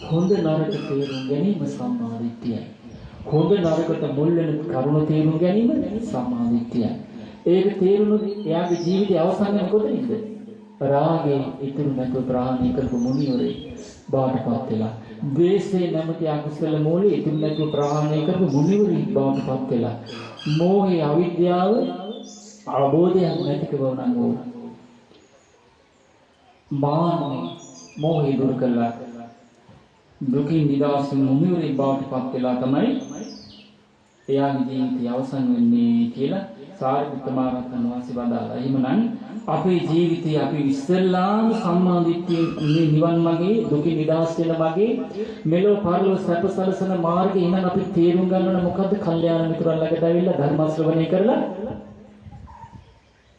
හොඳ නරක තේරුම් ගැනීම සම්මාදිට්ඨියයි. හොඳ නරකට මුල් වෙන කරුණ තේරුම් ගැනීම සම්මාදිට්ඨියයි. ඒක තේරුනොත් එයාගේ ජීවිතය අවසන් වෙන කොතනින්ද? රාගේ ඉතුරු නැතුව ප්‍රහාණය කරපු මුනිවරේ බාටපත් වෙලා. ද්වේෂේ නැමැති අකුසල මූලයේ ඉතුරු නැතුව ප්‍රහාණය කරපු මුනිවරේ බාටපත් වෙලා. මෝහය අවිද්‍යාව අවබෝධයක් නැතිකම නම් ඕන. මාන්නේ මෝහය දුරු කළා. දුකින් නිදහස් වූ මුනිවරේ බාටපත් වෙලා තමයි එයාගේ ජීවිතය අවසන් වෙන්නේ කියලා සාරිපුත්ත මහරහතන් වහන්සේ වදාළා. එහෙමනම් අපේ ජීවිතය අපි ඉස්සෙල්ලාම සම්මා දිට්ඨිය නිවන් මාගේ දුකින් නිදහස් වෙන මාගේ මෙලොව පරලොව සැප සලසන මාර්ගය එහෙනම් අපි තේරුම් ගන්න ඕන මොකද්ද? කල්යාණ මිතුරන් ළඟට ඇවිල්ලා ධර්ම ශ්‍රවණය කරලා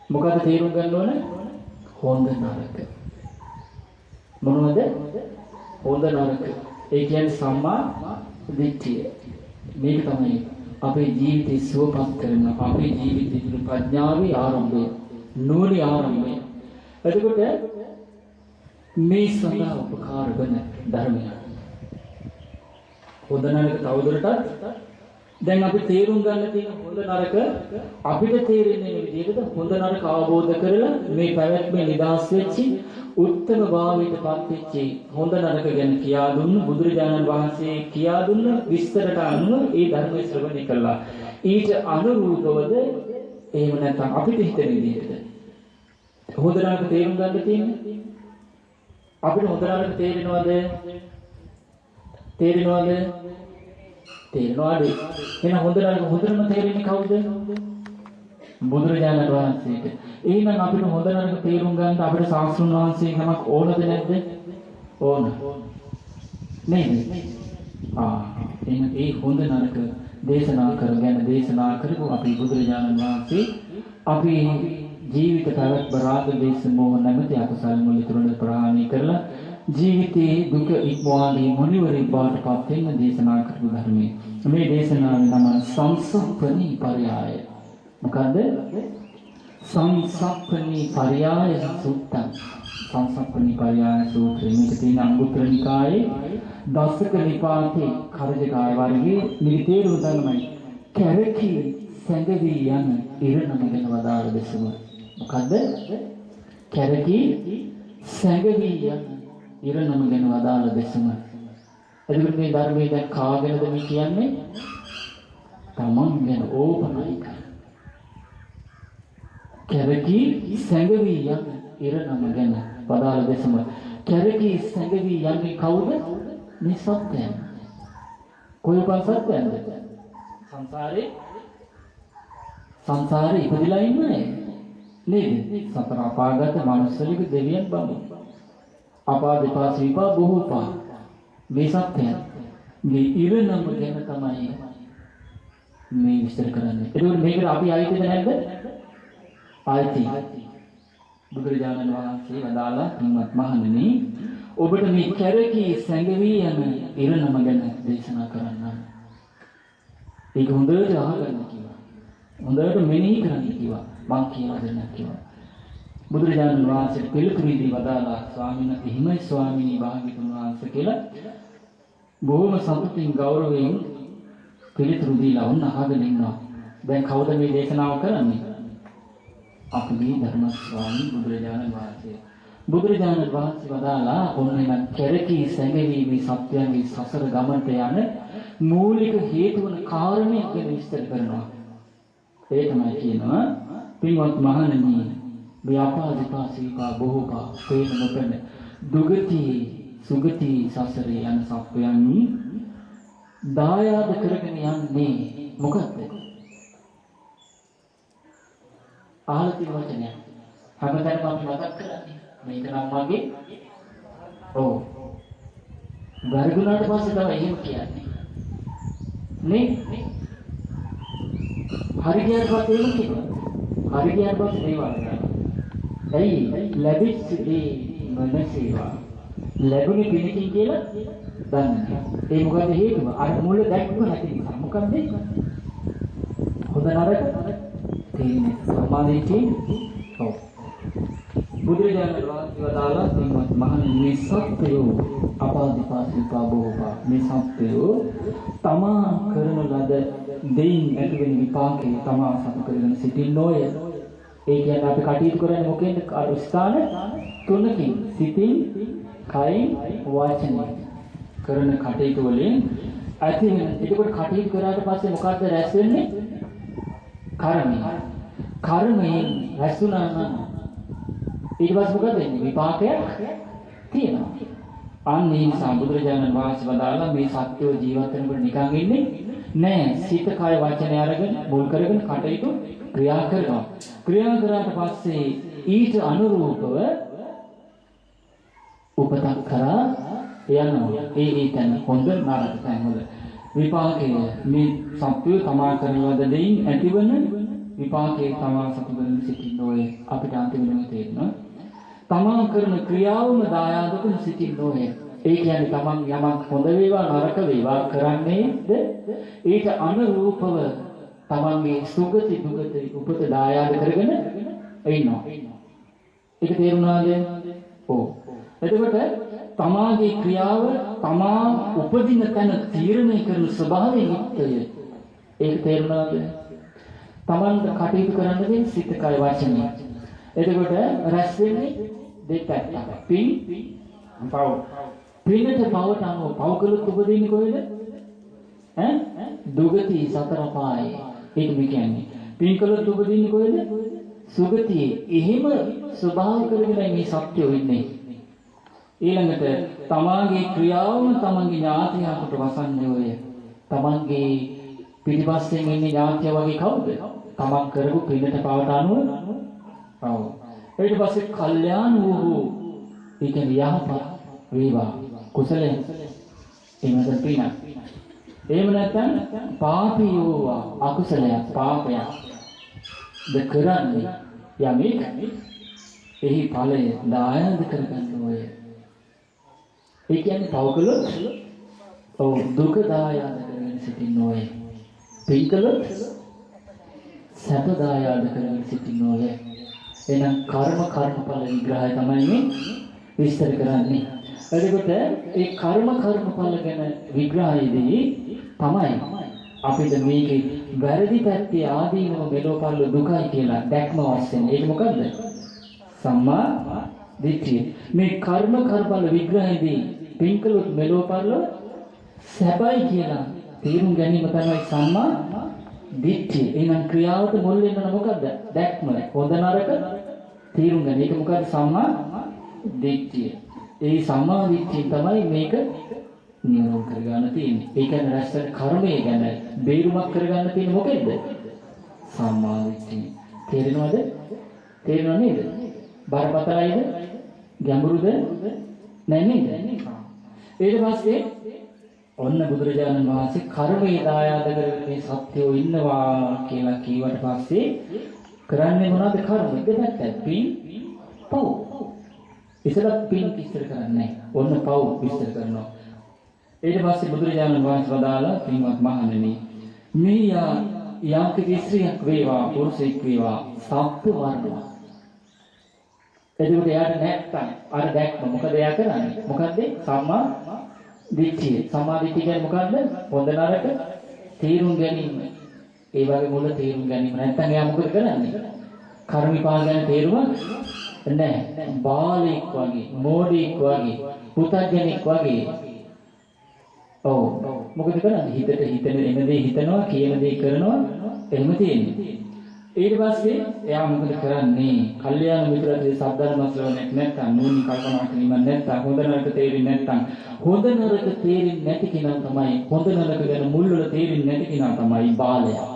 මොකද්ද තේරුම් ගන්න ඕන? හොඳ නරක. මොනවද? හොඳ නරක. ඒ කියන්නේ සම්මා දිට්ඨිය. මේක තමයි අපේ ජීවිතේ සුවපත් කරන අපේ ජීවිතේ ප්‍රඥාවේ ආරම්භය. නුවණේ ආරම්භය. එතකොට මේ සඳහා උපකාර වන ධර්මය. හොඳ නරක තවදුරටත් දැන් අපි තේරුම් ගන්න තියෙන හොඳ නරක අපිට තේරෙන්නේ මේ විදිහට හොඳ නරක අවබෝධ කරලා මේ පැවැත්මේ නිදහස් වෙච්චි උත්තම භාවයටපත් වෙච්චි හොඳ නරක ගැන කියා දුන්න බුදුරජාණන් වහන්සේ කියා දුන්න විස්තරට අනුව ඒ ධර්ම ශ්‍රවණය කළා. ඊට අනුරූපවද එහෙම නැත්නම් අපිට හිතෙන විදිහට හොඳ නරක තේරුම් ගන්න තියෙන්නේ අපිට හොඳ නරක තේරෙනවද? තේරෙනවද? එහෙනම් හොඳ නරක හොඳටම තේරෙන්නේ කවුද? බුදුරජාණන් වහන්සේට. එහෙනම් අපිට හොඳ නරක තේරුම් ගන්න අපිට ශාස්ත්‍රඥ වහන්සේ නමක් ඕනද නැද්ද? ඕන. නේද? එහෙනම් ඒ හොඳ නරක දේශනා දේශනා කරපු අපි බුදුරජාණන් වහන්සේ අපි ජීවිත පැවැත්ම රාග දේශ මොහ නැමැති අකුසල මුල තුරන ප්‍රහාණය කරලා ජීවිතයේ දුක ඉක්මවාගේ මොනිවරේ බාටපත් වෙන දේශනා කරපු ධර්මයේ මේ දේශනාවේ නම සංසප්පනී පරයාය. මොකද්ද? සංසප්පනී පරයාය සූත්තං. සංසප්පනී පරයාය සූත්‍රය මේක තියෙන අංගුත්තර නිකායේ දසක නිපාතේ කරජකාය වර්ගයේ මේ තේරුම තමයි කැරකි සැඟවි යන ඉරණම ගැන වදාළ දෙසම. මොකද්ද? කැරකි සැඟවි යන ඉරණම ගැන වදාළ දෙසම. එතකොට මේ ධර්මයේ දැන් කාගෙනද මේ කියන්නේ? තමන් ගැන ඕපනයික. කැරකි සැඟවි යන ඉරණම ගැන වදාළ දෙසම. කැරකි සැඟවි යන්නේ කවුද? මේ සත්‍යයන්. කොයි සත්‍යයන්ද? සංසාරේ ඉපදිලා ඉන්නේ නේද? සතර අපාගත මනුස්සලික දෙවියන් බඹ. අපා දෙපා සීපා බොහෝපා. මේ සත්‍යයන්. මේ ඉරණම ගැන තමයි මේ විස්තර කරන්නේ. ඒකෝට මේකට අපි ආයිතිද නැද්ද? ආයිති. බුදුරජාණන් වහන්සේ වදාලා හිමත් මහණෙනි ඔබට මේ කැරකි සැඟවි යන ඉරණම ගැන දේශනා කරන්න. ඒක හොඳට අහගන්න කිව්වා. හොඳට මෙනෙහි කරන්න කිව්වා. මං කියලා දෙන්න කිව්වා. බුදුරජාණන් වහන්සේ පිළිතුරුදී වදාලා ස්වාමීන් වහන්සේ හිමයි ස්වාමීනි භාග්‍යතුන් වහන්සේ කියලා බොහොම සතුටින් ගෞරවයෙන් පිළිතුරු දීලා වුණ අහගෙන ඉන්නවා. දැන් කවුද මේ දේශනාව කරන්නේ? අපේ ධර්ම ස්වාමී බුදුරජාණන් වහන්සේ. බුදුරජාණන් වහන්සේ වදාලා ඔන්නෙන් කැරකි සැඟවි මේ සත්‍යයන්ගේ සසර ගමනට යන මූලික හේතු වන කාරණේ ගැන විස්තර කරනවා. ඒ තමයි කියනවා පින්වත් මහණෙනි ව්‍යාපාදිපාසීපා බොහෝපා තේන නොපෙන දුගති සුගති සසරේ යන සත්වයන් දායාද කරගෙන යන්නේ මොකක්ද? ආල තියෙන වචනයක්. හැමතැනම අපි මතක් කරන්නේ මේක නම් වගේ. ඔව්. වර්ගුණාට පස්සේ තමයි එහෙම කියන්නේ. නේ? හරි ගියාට පස්සේ එහෙම කියනවා. හරි ගියාට පස්සේ දේවල් කරනවා. ඇයි ලැබිච්ච දේ මනසේවා. ලැබුණේ පිණකින් කියලා දන්නේ. ඒ මොකද හේතුව? අර මුල දැක්ම නැති නිසා. මොකද හොඳ නරක තේන්නේ සම්මාදිට්ඨිය. ඔව්. බුදුරජාණන් වහන්සේ වදාළා පින්වත් මහණෙනි මේ සත්‍යෝ අපාදිපාස විපා බොහෝපා මේ සත්‍යෝ තමා කරන ලද දෙයින් ඇතිවෙන විපාකේ තමා සතු කරගෙන සිටින්නෝය. ඒ කියන්නේ අපි කටයුතු කරන්නේ මොකෙන්ද? අර ස්ථාන තුනකින් සිතින්, කයින්, වචනෙන් කරන කටයුතු වලින් ඇති වෙන. එතකොට කටයුතු කරාට පස්සේ මොකද්ද රැස් වෙන්නේ? කර්මය. කර්මයෙන් රැස් වුණා නම් ඊට පස්සේ මොකද වෙන්නේ? විපාකයක් තියෙනවා. අන්නේ නිසා බුදුරජාණන් වහන්සේ වදාළා මේ සත්‍යෝ ජීවත් වෙනකොට නිකන් ඉන්නේ නෑ. සිත, කය, වචනය අරගෙන මුල් කරගෙන කටයුතු ක්‍රියා කරනවා. ක්‍රියා කරාට පස්සේ ඊට අනුරූපව උපතක් කරා යනවා. ඒ තැන හොඳ නරක තැන් වල විපාකය මේ සත්‍යෝ තමා කරන ලද දෙයින් ඇතිවන විපාකයේ තමා සතු කරගෙන සිටින්න ඕනේ. අපිට අන්තිමට තේරෙනවා තමා කරන ක්‍රියාවම දායාද කරන සිටින්න ඕනේ. ඒ කියන්නේ තමන් යමක් හොඳ වේවා නරක වේවා කරන්නේද ඊට අනුරූපව තමන්ගේ සුගති දුගති උපත දායාද කරගෙන ඉන්නවා. ඒක තේරුණාද? ඔව්. එතකොට තමාගේ ක්‍රියාව තමා උපදින තැන තීරණය කරන ස්වභාවය නිත්‍යය. ඒක තේරුණාද? තමන්ට කටයුතු කරන්නේ සිත, කය, වචනය. එතකොට රැස් වෙන්නේ දෙපැත්තක්. පින්, පව්. පිනට පවට අනුව පව් කළොත් උපදින්නේ කොහෙද? දුගති සතර පායේ. ඒක මේ කියන්නේ. පින් කළොත් උපදින්නේ කොහෙද? සුගතියේ. එහෙම ස්වභාව කරගෙන මේ සත්‍යෝ ඉන්නේ. ඊළඟට තමාගේ ක්‍රියාවම තමන්ගේ ඥාතියකට වසන්නේ ඔය. තමන්ගේ පිටිපස්සෙන් ඉන්නේ ඥාතිය වගේ කවුද? තමන් කරපු පිනට පවට අනුව ඔව්. ඊට පස්සේ කල්යාණ වූ ඒ කියන්නේ යහපත් වේවා කුසලයෙන් එමෙතන පින. එහෙම නැත්නම් පාපී වූවා අකුසලයක් පාපයක් ද කරන්නේ යමෙක් එහි ඵලය දායද කරගන්න ඕය. ඒ කියන්නේ තවකලොත් ඔව් දුක දායද කරගෙන සිටින්න ඕය. පින්කලොත් සැප දායද කරගෙන සිටින්න ඕය. එහෙනම් කර්මඵල විග්‍රහය තමයි මේ විස්තර කරන්නේ. එතකොට ඒ කර්මඵල ගැන විග්‍රහයේදී තමයි අපිට මේකේ වැරදි පැත්තේ ආදීනව මෙලොපල්ල දුකයි කියලා දැක්ම වශයෙන්. ඒක මොකද්ද? සම්මා දිට්ඨිය. මේ කර්මඵල විග්‍රහයේදී පින්කලොත් මෙලොපල්ල සැපයි කියලා තේරුම් ගැනීම තමයි සම්මා දිට්ඨිය. එහෙනම් ක්‍රියාවට මුල් වෙන්න මොකද්ද? දැක්ම. හොඳ නරක තේරුම් ගන්න. ඒක මොකද්ද? සම්මා දිට්ඨිය. ඒ සම්මා දිට්ඨිය තමයි මේක නියම කරගන්න තියෙන්නේ. ඒ කියන්නේ රැස්තර කර්මය ගැන බේරුමක් කරගන්න තියෙන්නේ මොකෙද්ද? සම්මා දිට්ඨිය. තේරෙනවද? තේරෙනව නේද? බරපතලයිද? ගැඹුරුද? නෑ නේද? ඊට පස්සේ ඔන්න බුදුරජාණන් වහන්සේ කර්මයේ දායාද කරගෙන මේ සත්‍යෝ ඉන්නවා කියලා කීවට පස්සේ කරන්නේ මොනවද? කර්ම දෙපැත්ත. පින්, පව්. ඉතලත් පින් විස්තර කරන්නේ. ඔන්න පව් විස්තර කරනවා. ඊට පස්සේ බුදුරජාණන් වහන්සේ වදාලා පින්වත් මහණෙනි මේ යම් ස්ත්‍රියක් වේවා පුරුෂයෙක් වේවා සත්ත්ව වර්ණයක්. එතකොට එයාට නැත්තම් අර දැක්ම මොකද එයා කරන්නේ? මොකද්ද? සම්මා දිට්ඨිය. සම්මා දිට්ඨිය කියන්නේ මොකද්ද? හොඳ නරක තීරුම් ගැනීම. ඒ වගේ මුල තීරුම් ගැනීම. නැත්තම් එයා මොකද කරන්නේ? කර්ම විපාක ගැන තේරුමක් නැහැ. බාලෙක් වගේ, මෝඩෙක් වගේ, පුතග්ජනෙක් වගේ. ඔව්. මොකද කරන්නේ? හිතට හිතෙන එන දේ හිතනවා, කියන දේ කරනවා. එහෙම තියෙන්නේ. ඊට පස්සේ එයා මොකද කරන්නේ? කල්යාණ මිත්‍රත්වයේ සද්ධර්ම ශ්‍රවණයක් නැත්නම් නෝනි කල්පනා කිරීම නැත්නම් හොඳ නරක තේරෙන්නේ නැත්නම් හොඳ නරක තේරෙන්නේ නැති කෙනා තමයි හොඳ නරක ගැන මුල් වල තේරෙන්නේ නැති කෙනා තමයි බාලයා.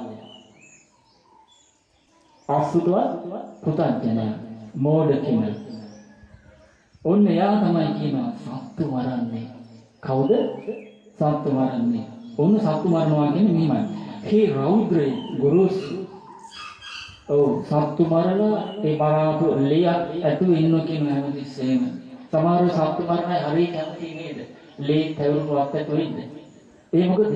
අසුතවත් පුතඥය මෝඩ කෙනා. ඔන්න එයා තමයි කියනවා සත්තු මරන්නේ. කවුද? සත්තු මරන්නේ. ඔන්න සත්තු මරනවා කියන්නේ මෙහිමයි. හේ රෞද්‍රේ ගුරුස් ඔව් සත්තු මරලා ඒ මරාපු ලේයක් ඇතුළේ ඉන්න කියන හැමතිස්සෙම සමහරව සත්තු මරණයි හරිය කැමති නේද? ලේ තැවුණු වත් ඇතුළේ ඉන්න. ඒ මොකද?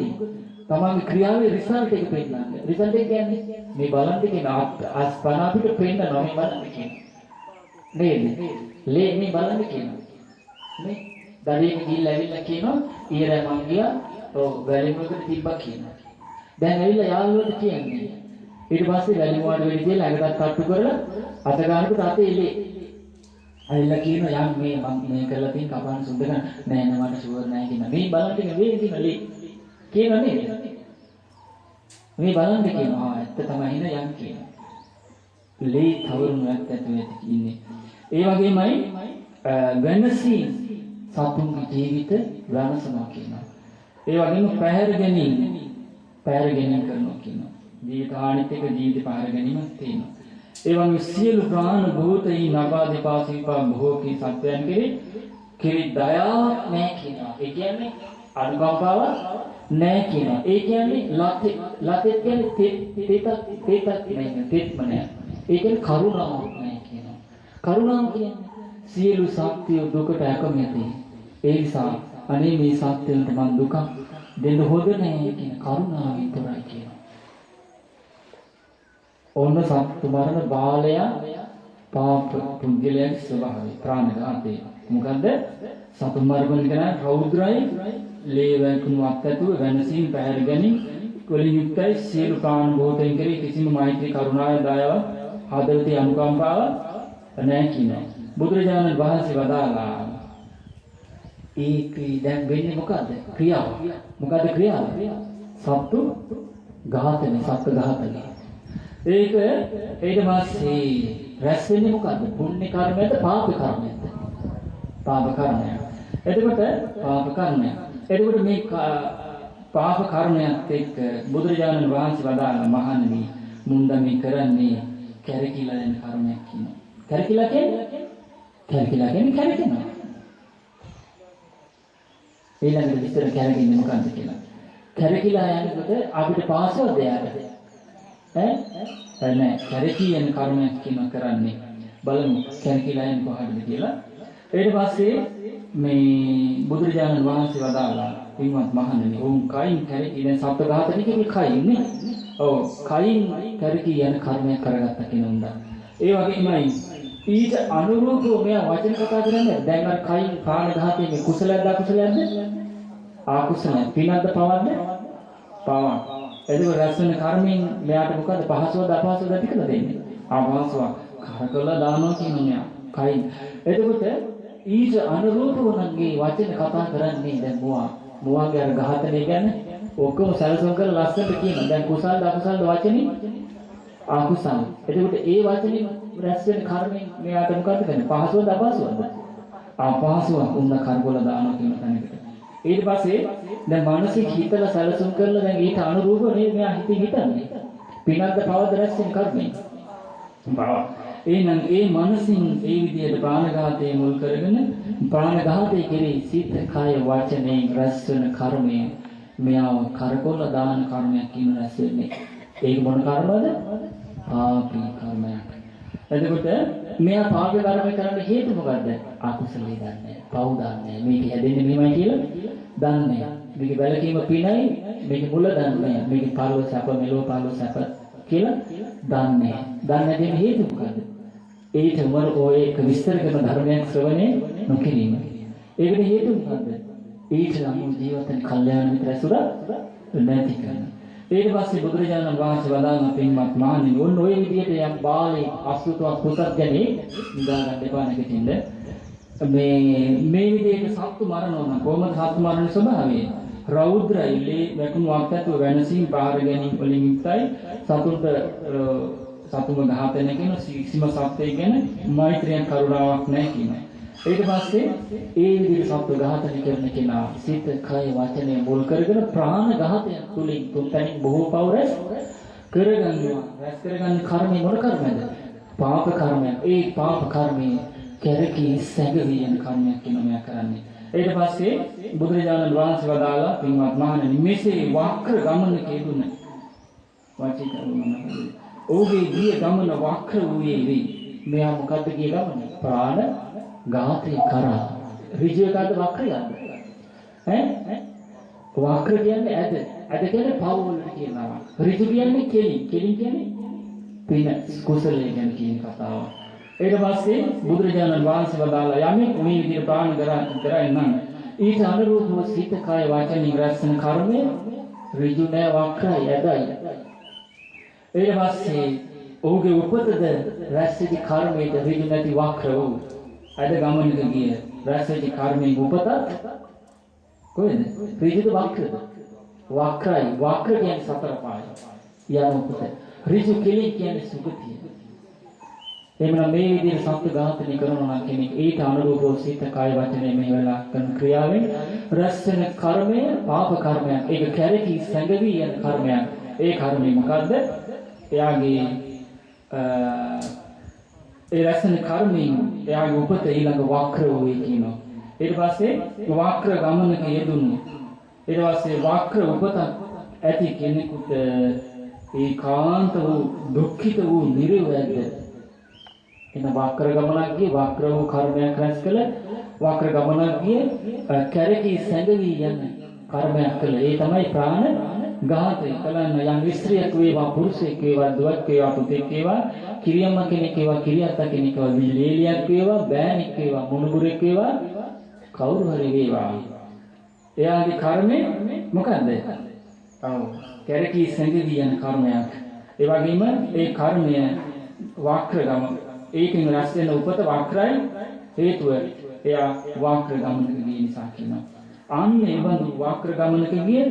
තමන්ගේ ක්‍රියාවේ රිසල්ට් එක පෙන්නන්නේ. රිසල්ට් එක කියන්නේ මේ බලන්න කියන අස්පන අපිට පෙන්නනවා මේ බලන්න කියන. නේද? ලේ මේ බලන්න කියන. මේ දඩේක ගිහිල්ලා ඇවිල්ලා කියනවා ඊරෑ මං ගියා ඔව් වැලිමුවකට තිබ්බා කියනවා. දැන් ඇවිල්ලා යාළුවෝට කියන්නේ. ඊට පස්සේ වැලිමුවාට වෙලි කියලා ඇඟටත් කට්ටු කරලා අත ගන්නකොට අතේ ඉලේ. ඇවිල්ලා කියනවා යම් මේ මං මේ කරලා තියෙන කපන්න සුද්ධ කරන්න නෑ නෑ මට ෂුවර් නෑ කියනවා. මේ බලන්න මේ කියන ලේ. කියනවා නේද? මේ බලන්න කියනවා ඇත්ත තමයි නේද යම් කියනවා. ලේ තවරුණක් ඇතුලේ ඉන්නේ. ඒ වගේමයි වෙනසී සතුන්ගේ ජීවිත වෙනසනවා කියනවා. ඒ වගේම පැහැර ගැනීම කරනවා කියනවා. ජීවිත හානිත් එක ජීවිත පැහැර ගැනීමක් තියෙනවා. ඒ වගේම සියලු ප්‍රාණ භූතයි නබා දෙපාසීපා භෝකී සත්‍යයන් කෙරෙහි දයාවක් නැහැ කියනවා. ඒ කියන්නේ අනුකම්පාවක් නැහැ කියනවා. ඒ කියන්නේ ලතෙත් කියන්නේ තෙතක් නෙමෙයි. ඒ කියන්නේ කරුණාවක් නැහැ කියනවා. කරුණාව කියන්නේ සියලු සත්‍ය දුකට ඇකමැති. ඒ නිසා අනේ මේ සත්‍යයට මම දුක දෙන්න හොඳ නැහැ කියන කරුණාව විතරයි කියනවා. ඕන සත්තු මරණ බාලය පාප පුද්ගලයන් ස්වභාවය ප්‍රාණඝාතය. මොකද සතු මරණ කියන රෞද්‍රයි ලේ වැකුණු අත්ඇතුව වෙනසින් පැහැර ගැනීම වලින් යුක්තයි සියලු ප්‍රාණ භූතයන් කෙරෙහි කිසිම මෛත්‍රී කරුණාව දයාව හදවතේ අනුකම්පාව නැහැ කියනවා. බුදුරජාණන් වහන්සේ වදාළා ඒකේ දැන් වෙන්නේ මොකද්ද? ක්‍රියාව. මොකද්ද ක්‍රියාව? සත්තු ඝාතනය, සත්ත්ව ඝාතනය. ඒක ඊට පස්සේ රැස් වෙන්නේ මොකද්ද? පුණ්‍ය කර්මයක්ද පාප කර්මයක්ද? පාප කර්මයක්. එතකොට පාප කර්මයක්. එතකොට මේ පාප කර්මයක් එක්ක බුදුරජාණන් වහන්සේ වදාළා මහණෙනි මුන්ද මේ කරන්නේ කැරකිලා යන කර්මයක් කියනවා. කැරකිලා කියන්නේ කැරකෙනවා. ඊළඟට විස්තර කැරකෙන්නේ මොකක්ද කියලා. කැරකිලා යනකොට අපිට පාසවද යාට? නෑ කැරකී යන කර්මයක් කියන කරන්නේ. බලමු කැරකිලා යන කොහොමද කියලා. ඊට පස්සේ මේ බුදුරජාණන් වහන්සේ වදාළා පින්වත් මහණෙනි උන් කයින් කැරකී දැන් සත්ත්ව ඝාතන කියන්නේ කයින් නේ. ඔව් කයින් කැරකී යන කර්මයක් කරගත්ත කෙනුන්දා. ඒ වගේමයි ඊට අනුරූපව මෙයා වචන කතා කරන්නේ දැන් අර කයින් ප්‍රාණඝාතයේ මේ කුසලයක්ද අකුසලයක්ද? අකුසලයක්. පිනක්ද පවක්ද? පවක්. එතකොට රැස්වෙන කර්මයෙන් මෙයාට මොකද පහසුවද අපහසුවද ඇති කියලා දෙන්නේ? අපහසුව. කරකලා දානවා කියන මෙයා කයින්. එතකොට ඊට අනුරූපව නංගේ වචන කතා කරන්නේ දැන් මුවාගේ අර ඝාතනය ගැන ඔක්කොම සැලසුම් කරලා ලස්සනට කියනවා. දැන් කුසල්ද අකුසල්ද වචනේ? අකුසල්. එතකොට ඒ වචනේ රැස් වෙන කර්මයෙන් මෙයාට මොකද වෙන්නේ? පහසුවද අපහසුවද? අපහසුව උන්න කරකලා දානවා කියන තැනකට. ඊට පස්සේ දැන් මානසික හිතලා සැලසුම් කරලා දැන් ඊට අනුරූපව නේ මෙයා හිතන්නේ. පිනක්ද පවද රැස් වෙන කර්මයෙන්. එහෙනම් ඒ මනසින් ඒ විදිහට ප්‍රාණඝාතයේ මුල් කරගෙන ප්‍රාණඝාතයේ කෙරෙහි සිත කය වචනේ රැස් වෙන කර්මය මෙයාව කරකවලා දාන කර්මයක් කියන රැස් වෙන්නේ. ඒක මොන කර්මද? පාපී කර්මයක්. එතකොට මෙයා පාපී කර්ම කරන්න හේතු මොකද්ද? අකුසලයේ දන්නේ. පව් දන්නේ. මේක හැදෙන්නේ මෙහෙමයි කියලා දන්නේ. මේක වැලකීම පිනයි මේක මුල දන්නේ. මේක පරලෝ සැප මෙලෝ පරලෝ සැප කියලා දන්නේ. දන්නේ දෙන හේතු මොකද්ද? ඒට උමර ඔය එක විස්තර කරන ධර්මයක් ශ්‍රවණය නොකිරීම. ඒකට හේතු මොකද්ද? ඊට නම් ජීවිතේ කල්යාණ මිත්‍ර ඇසුර නැති කරන. ඊට පස්සේ බුදුරජාණන් වහන්සේ වදාළා පින්වත් මහණෙනි ඔන්න ඔය විදිහට යම් බාලේ අසුතවත් පුතත්ජනේ නිදා ගන්න එපා නැගිටින්න. මේ විදිහට සත්තු මරනවා කොහොමද සත්තු මරණ ස්වභාවය? රෞද්‍රයිලේ වැකුණු අක්තතු වෙනසින් බාහිර ගැනීම වලින් යුක්තයි. සතුම ඝාතනය කියන කිසිම සත්‍යය ගැන මෛත්‍රිය කරුණාවක් නැහැ කියනවා. ඊට පස්සේ ඒ විදිහට සත්ව ඝාතනය කරන කෙනා සිත කය වචනය මුල් කරගෙන ප්‍රාණ ඝාතය තුලින් තුන්තනින් බොහෝ පව රැස් කරගන්නවා. රැස් කරගන්න කර්මය මොන කර්මයක්ද? පාප කර්මයක්. ඒ පාප කර්මය කැරකී සැඟවී යන කර්මයක් කියනවා කරන්නේ. ඊට පස්සේ බුදුරජාණන් වහන්සේ වදාළා පින්වත් මහණෙනි මෙසේ වක්‍ර ගමනක යෙදුන වාචික වුණා. ඔහුගේ ගිය ගමන වක්‍ර වූයේ වෙයි. මෙයා මොකද්ද ගිය ගමන? ප්‍රාණ ඝාතය කරා. ඍජු එකද වක්‍රයද? වක්‍ර කියන්නේ ඇද. ඇද කියන්නේ පව වලට කියනවා. ඍජු කියන්නේ කෙලින්. කෙලින් කියන්නේ පින කුසලයේ ගැන කියන කතාව. ඊට පස්සේ බුදුරජාණන් වහන්සේ වදාළා යමෙක් මේ විදිහට ප්‍රාණ කරයි නම් ඊට අනුරූපව සිත කාය වාචන නිරස්සන කර්මය ඍජු නෑ වක්‍රයි යදයි. ඊට පස්සේ ඔහුගේ උපතද රැස්සිති කර්මයට ඍජු නැති වක්‍ර වූ අද ගමනක ගිය රැස්සිති කර්මයේ උපතත් කොහෙද? ඍජුද වක්‍රද? වක්‍රයි. වක්‍ර කියන්නේ සතර පාය. යන උපත. ඍජු කෙලින් කියන්නේ සුගතිය. එමනම් මේ විදිහට සත්‍ය ඝාතනය කරනවා නම් කෙනෙක් ඊට අනුරූපව සිත කාය වචනය මේ වෙලා කරන ක්‍රියාවෙන් රැස් වෙන කර්මය පාප කර්මයක්. ඒක කැරකී සැඟවි යන කර්මයක්. ඒ කර්මය මොකද්ද? එයාගේ ඒ රැස් වෙන කර්මයෙන් එයාගේ උපත ඊළඟ වක්‍ර වේ කියනවා. ඊට පස්සේ වක්‍ර ගමනක යෙදුණු ඊට පස්සේ වක්‍ර උපත ඇති කෙනෙකුට ඒකාන්ත වූ දුක්ඛිත වූ නිර්වැද්ද එන වක්‍ර ගමනක් ගියේ වක්‍ර වූ කර්මයක් රැස් කළ වක්‍ර ගමනක් ගියේ කැරකී සැඟවි යන කර්මයක් කළ ඒ තමයි ප්‍රාණ ඝාතය කලන්න යම් ස්ත්‍රියක් වේවා පුරුෂයෙක් වේවා දුවක් වේවා පුතෙක් වේවා කිරියම්ම කෙනෙක් වේවා කිරියත්ත කෙනෙක් වේවා විලේලියක් වේවා බෑණෙක් වේවා මුණුබුරෙක් වේවා කවුරු හරි වේවා එයාගේ කර්මය මොකද්ද? ඔව් කැරකී සැඟවි යන කර්මයක්. ඒ වගේම ඒ කර්මය වක්‍ර ගමන ඒකෙන් රැස් වෙන උපත වක්‍රයි හේතුව එයා වක්‍ර ගමනක ගිය නිසා කියනවා. අන්න ඒ වගේ වක්‍ර ගමනක ගිය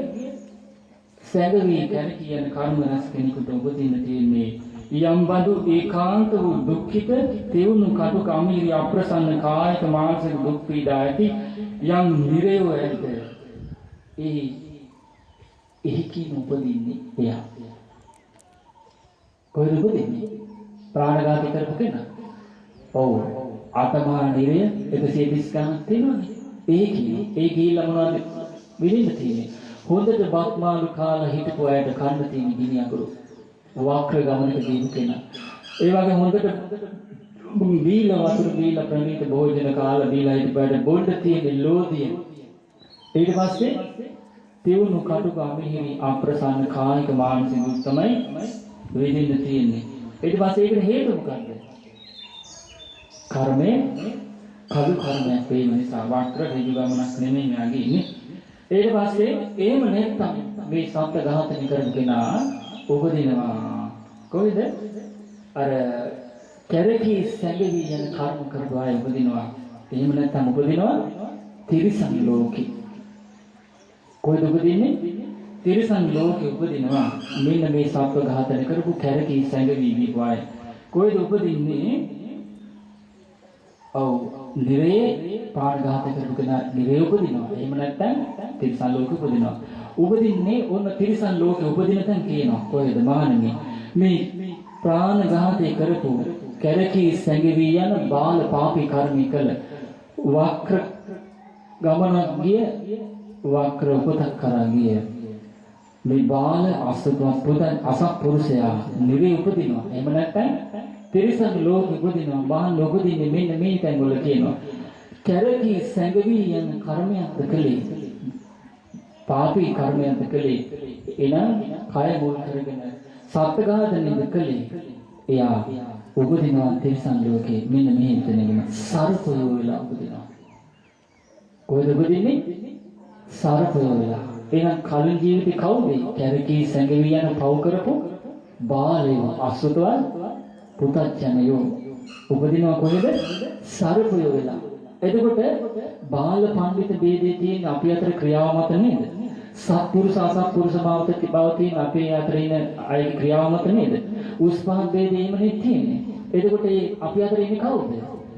සැඟවි කැරකී යන කර්ම රැස් කෙනෙකුට උපදින්න තියෙන්නේ යම් බඳු ඒකාන්ත වූ දුක්ඛිත තෙවුණු කටුක අමීරි අප්‍රසන්න කායික මානසික දුක් පීඩා ඇති යම් නිරයව ඇද්ද එහිකින් උපදින්නේ එයා. කොහෙද උපදින්නේ? ප්‍රාණඝාතය කරපු කෙනා. ඔව්. ආතමහා නිරය 130 ගණන් තියෙනවානේ. ඒ ගිහිල්ලා මොනවද විඳින්න තියෙන්නේ? හොඳට බක්මාළු කාලා හිටපු අයට කන්න තියෙන ගිනි අඟුරු. වක්‍ර ගමනක දීපු කෙනා. ඒ වගේ හොඳට බීලා වතුර බීලා ප්‍රණීත භෝජන කාලා දීලා හිටපුවාට බොණ්ඩ තියෙන ලෝධිය. ඊට පස්සේ තෙවුණු කටුක අමිහිරි අප්‍රසන්න කායික මානසික දුක් තමයි විඳින්න තියෙන්නේ. ඊට පස්සේ ඒකට හේතුව මොකක්ද? කර්මය කළු කර්මයක් වීම නිසා වක්‍ර ඍජු ගමනක් නෙමෙයි මෙයාගේ ඉන්නේ. ඊට පස්සේ එහෙම නැත්තම් මේ සත්‍ය ඝාතනය කරන කෙනා උපදිනවා කොහෙද? අර කැරකී සැඟවි යන කර්ම කරපු අය උපදිනවා. එහෙම නැත්තම් උපදිනවා තිරිසන් ලෝකේ. කොහෙද උපදින්නේ? තිරිසන් ලෝකේ උපදිනවා. මෙන්න මේ සත්ව ඝාතන කරපු කැරකී සැඟවි දීපු අය. කොහෙද උපදින්නේ? ඔව් නිරේ ප්‍රාණඝාත කරපු කෙනා නිරේ උපදිනවා. එහෙම නැත්නම් තිරිසන් ලෝකෙ උපදිනවා. උපදින්නේ ඕන තිරිසන් ලෝකෙ උපදින තැන් කියනවා. කොහෙද මහණෙනි? මේ ප්‍රාණඝාතය කරපු කැරකී සැඟවි යන බාල පාපී කර්මී කළ වක්‍ර ගමනක් ගිය වක්‍ර උපතක් කරා ගිය මේ බාල අසත්පුරුෂයා නිරේ උපදිනවා. එහෙම නැත්නම් තිරිසන් ලෝකෙ උපදිනවා. මහා ලෝකෙදින්නේ මෙන්න මේ තැන් වල කියනවා. කැරකී සැඟවි යන කර්මයක්ද කළේ පාපී කර්මයක්ද කළේ එනම් කය මුල් කරගෙන සත්ඝාතනෙද කළේ එයා උපදිනවා තිරිසන් ලෝකේ. මෙන්න මේ තැනගෙන සර්පයෝ වෙලා උපදිනවා. කොහෙද උපදින්නේ? සර්පයෝ වෙලා. එහෙනම් කලින් ජීවිතේ කවුද? කැරකී සැඟවි යන පව් කරපු බාලයෝ අසුතවත් පුතච්චනයෝ උපදිනවා කොහෙද? සර්පයෝ වෙලා. එතකොට බාල පඬිත ભેදේ තියෙන අපි අතර ක්‍රියාව මත නේද? සත්පුරුෂ අසත්පුරුෂ බව තියෙන අපේ අතර ඉන්න අයගේ ක්‍රියාව මත නේද? උස් පහත් ભેදේම නේ තියෙන්නේ. එතකොට අපි අතර ඉන්නේ කවුද?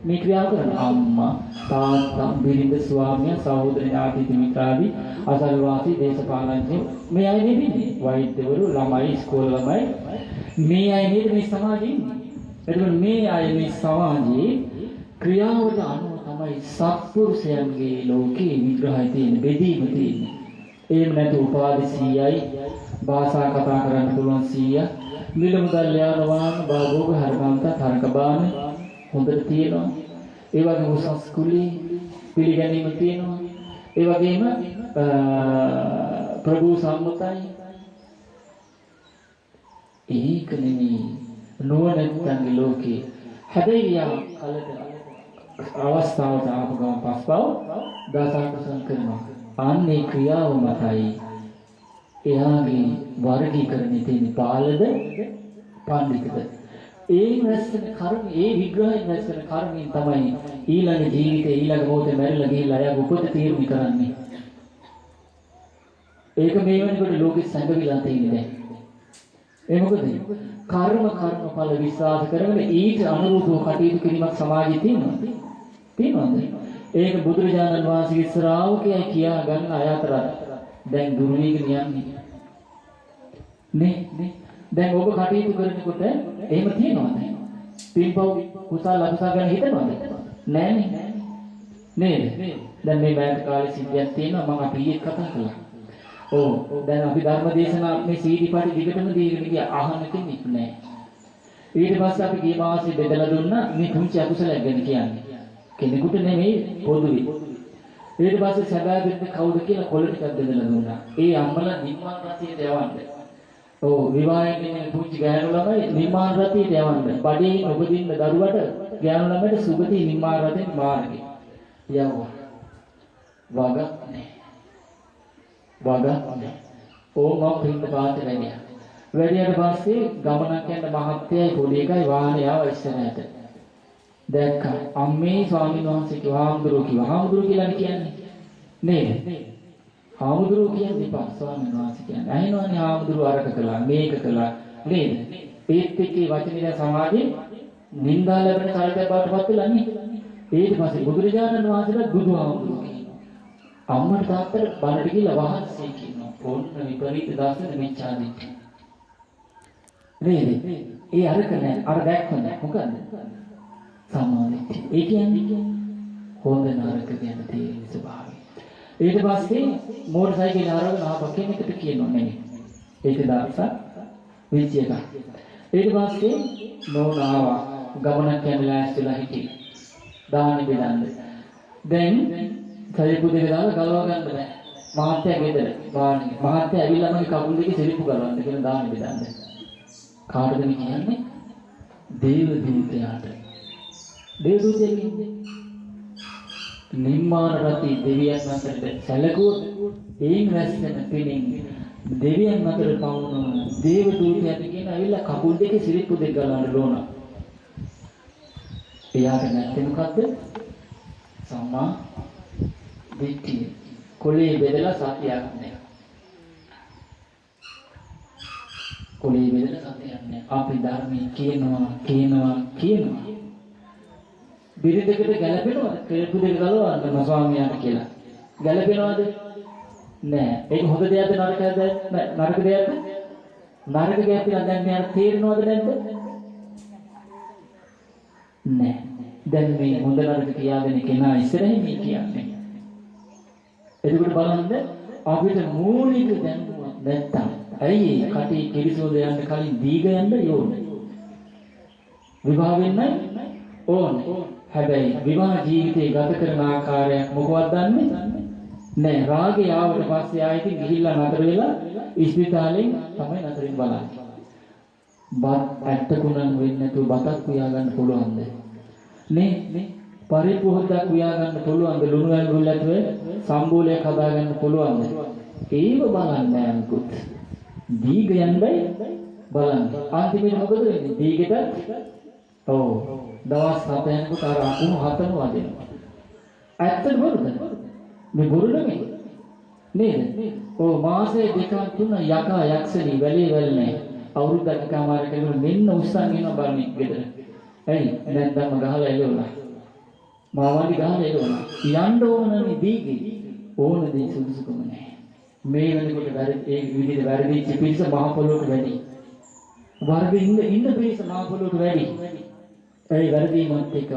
මේ ක්‍රියාව කරන අම්මා, තාත්තා, බිරිඳ, ස්වාමියා, සහෝදර ඥාති මිත්‍රාදී අසල්වාසී දේශපාලනඥයෝ මේ අය නෙවෙයි. වෛද්‍යවරු, ළමයි, ඉස්කෝල ළමයි මේ අය නේද මේ සමාජයේ ඉන්නේ. එතකොට මේ අය මේ සමාජයේ ක්‍රියාවට අනුව තමයි සත්පුරුෂයන්ගේ ලෝකේ විග්‍රහය තියෙන බෙදීම තියෙන්නේ. එහෙම නැතු උපාධි 100යි භාෂා කතා කරන්න පුළුවන් 100 මිල මුදල් යාන වාහන භෝග හරකන්ත තරකබාන හොඳට තියෙනවා. ඒ වගේම උසස් කුලී පිළිගැනීම තියෙනවා. ඒ වගේම ප්‍රභු සම්මතයි. ඒක නෙමෙයි නුවණැත්තන්ගේ ලෝකේ. හැබැයි යා කලට අවස්ථාවට ආපු ගමන් පස්පව් දාසකුසල් කරනවා. අන්නේ ක්‍රියාව මතයි එයාගේ වර්ගීකරණය තියෙන පාලද පඬිතුද. ඒ රැස්වෙන කර්ම, ඒ විග්‍රහයෙන් රැස්වෙන කර්මයෙන් තමයි ඊළඟ ජීවිතේ ඊළඟ මොහොතේ මැරිලා ගිහිල්ලා එයා උපත තීරණය කරන්නේ. ඒක මේ වෙනකොට ලෝකෙ සංගවිලා තියෙන්නේ දැන්. ඒ මොකද? කර්මඵල විශ්වාස කරගෙන ඊට අනුරූපව කටයුතු කිරීමක් සමාජයේ තියෙනවද? තියෙනවද? ඒක බුදුරජාණන් වහන්සේගේ ශ්‍රාවකයයි කියා ගන්න අය අතර දැන් දුර්වේග යන්නේ. නේ? දැන් ඔබ කටයුතු කරනකොට එහෙම තියෙනවද? පින්පව් කුසල අකුසල ගැන හිතනවද? නෑනේ. නේද? දැන් මේ බෑග් කාලේ සිද්ධියක් තියෙනවා මම අපි ඊයේ කතා කළා. ඔව් දැන් අපි ධර්ම දේශනා මේ CD පාටි දිගටම දීගෙන ගියා අහන්න කෙනෙක් නෑ. ඊට පස්සේ අපි ගිය මාසේ බෙදලා දුන්නා මේ පුංචි අකුසලයක් ගැන කියන්නේ. කෙනෙකුට නෙමෙයි පොදුවේ. ඊට පස්සේ සැබෑ දෙන්නේ කවුද කියලා කොළ ටිකක් බෙදලා දුන්නා. ඒ අම්මලා නිර්මාණ රතියට යවන්න. ඔව් විවාහයෙන් පුංචි ගෑනු ළමයි නිර්මාණ රතියට යවන්න. බඩේ උපදින්න දරුවට ගෑනු ළමයට සුගති නිර්මාණ රතියට මාර්ගේ. යවුවා. වගක් නෑ. ඕම පින්න පාත වැඩියා. වැඩියට පස්සේ ගමනක් යන මහත්තයයි පොඩි එකයි වාහනේ ආව ඉස්සරහට. දැක්කා අම්මේ ස්වාමීන් වහන්සේ කිව්වා හාමුදුරුවෝ කියලා කියන්නේ නේද? හාමුදුරුවෝ කියන්නේ ඉපා ස්වාමීන් වහන්සේ කියන්නේ. අහිනවනේ හාමුදුරුවෝ අරක කළා මේක කළා නේද? ඒත් එක්කේ වචනේ දැන් සමාජයේ නින්දා ලැබෙන කාලයක් බාටපත් වෙලා නේ. ඊට පස්සේ බුදුරජාණන් වහන්සේලා බුදුහාමුදුරුවෝ අම්මට තාත්තට බණට ගිහලා වහන්සේ කියනවා පොන්න විපරීත දර්ශන මෙච්චාදිට නේද? ඒ අරක නෑ අර දැක්ක නෑ මොකද්ද? සමාධිය. ඒ කියන්නේ හොඳ නරක ගැන තියෙන ස්වභාවය. ඊට පස්සේ මෝටර් සයිකල් අරගෙන ආපහු කෙනෙකුට කියනවා නෙමෙයි. ඒක දාපස විචය එක. ඊට පස්සේ නෝනාවා ගමනක් යන ලෑස්තිලා හිටියේ. දාහනේ බෙදන්න. දැන් සරිපු දෙක දාලා ගලව ගන්න බෑ. මහත්තයා ගෙදර බාන්නේ. මහත්තයා ඇවිල්ලා මගේ කකුල් දෙකේ සරිපු ගලවන්න කියලා දාන්නේ බෙදන්න. කාටද මේ කියන්නේ? දේව දූතයාට. දේව දූතයා කියන්නේ නිම්මාන රති දෙවියන් අතරට සැලකුවොත් ඒන් රැස්වෙන පිණින් දෙවියන් අතර පවුන දේව දූතයාට කියන ඇවිල්ලා කකුල් දෙකේ සරිපු දෙක ගලවන්න ඕන. එයාට නැත්තේ මොකද්ද? සම්මා දිට්ඨිය. කොලේ බෙදලා සත්‍යයක් නැහැ. කොලේ බෙදලා සත්‍යයක් නැහැ. අපි ධර්මයේ කියනවා. බිරිඳකට ගැළපෙනවද? කෙලපු දෙක ගලවන්න ස්වාමියාට කියලා. ගැළපෙනවද? නෑ. ඒක හොඳ දෙයක්ද නරකද? නරක දෙයක්ද? නරක දෙයක් කියලා දැන් මෙයාට තේරෙනවද නැද්ද? නෑ. දැන් මේ හොඳ නරක කියාගෙන කෙනා ඉස්සරහින් මේ කියන්නේ. එතකොට බලන්න අපිට මූලික දැනුමක් නැත්තම් ඇයි කටේ කිරිසෝද යන්න කලින් දීග යන්න ඕනේ. විවාහ වෙන්න ඕනේ. හැබැයි විවාහ ජීවිතේ ගත කරන ආකාරයක් මොකවත් දන්නේ නැහැ. රාගය ආවට පස්සේ ආයෙත් ගිහිල්ලා නතර වෙලා ඉස්පිතාලෙන් තමයි නතරින් බලන්නේ. බත් ඇට්ටකුණන් වෙන්නේ නැතුව බතක් උයා ගන්න පුළුවන්ද? නේ පරිපෝෂයක් උයා ගන්න පුළුවන්ද? ලුණු ඇඟුල් ඇතුලේ සම්බෝලයක් හදා ගන්න පුළුවන්ද? ඒව බලන්නේ අනිකුත්. දීග යන්නයි බලන්නේ. අන්තිමට මොකද වෙන්නේ? දීගෙට ඔව් දවස් 7 යනකොට අර අකුණු 7ම වදිනවා. ඇත්තද බොරුද? මේ බොරු නෙමෙයි. නේද? ඔව් මාසේ දෙකක් තුන යකා යක්ෂණී වැලේ වැල් නැහැ. අවුරුද්දක් කමාර කෙනෙක් මෙන්න උස්සන් එනවා බලන්නේ ගෙදර. ඇයි? නැත්නම් ගහලා එළවලා. මාවලි ගහලා එළවලා. යන්න ඕනනේ දීගේ. ඕන දේ සුදුසුකම නැහැ. මේ වෙනකොට ඒ විදිහට වැරදිච්ච පිරිස මහ පොළොවට වැඩි. වර්ගෙ ඉන්න පිරිස මහ පොළොවට වැඩි. ඒ වැරදීමත් එක්ක